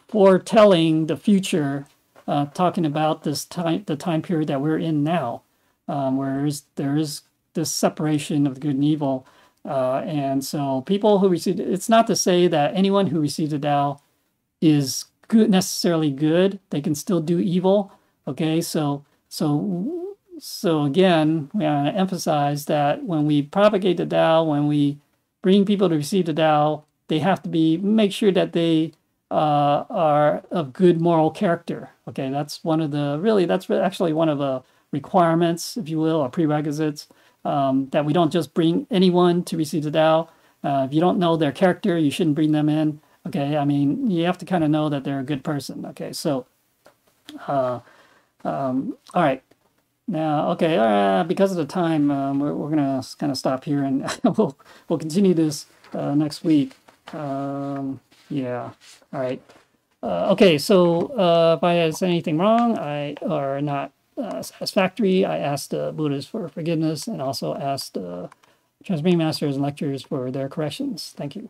foretelling the future, talking about the time period that we're in now, where there is this separation of the good and evil. And so people who receive, it's not to say that anyone who receives the Tao is necessarily good. They can still do evil. Okay, so again, we want to emphasize that when we propagate the Tao, when we bring people to receive the Tao, they have to make sure that they are of good moral character. Okay, that's actually one of the requirements, if you will, or prerequisites. That we don't just bring anyone to receive the Tao. If you don't know their character, you shouldn't bring them in. Okay, I mean, you have to kind of know that they're a good person. Okay, so, all right. Now, okay, because of the time, we're gonna kind of stop here, and we'll continue this next week. Yeah. All right. Okay, so if I said anything wrong, or not satisfactory, I asked the Buddhas for forgiveness and also asked the Transmitting Masters and lectures for their corrections. Thank you.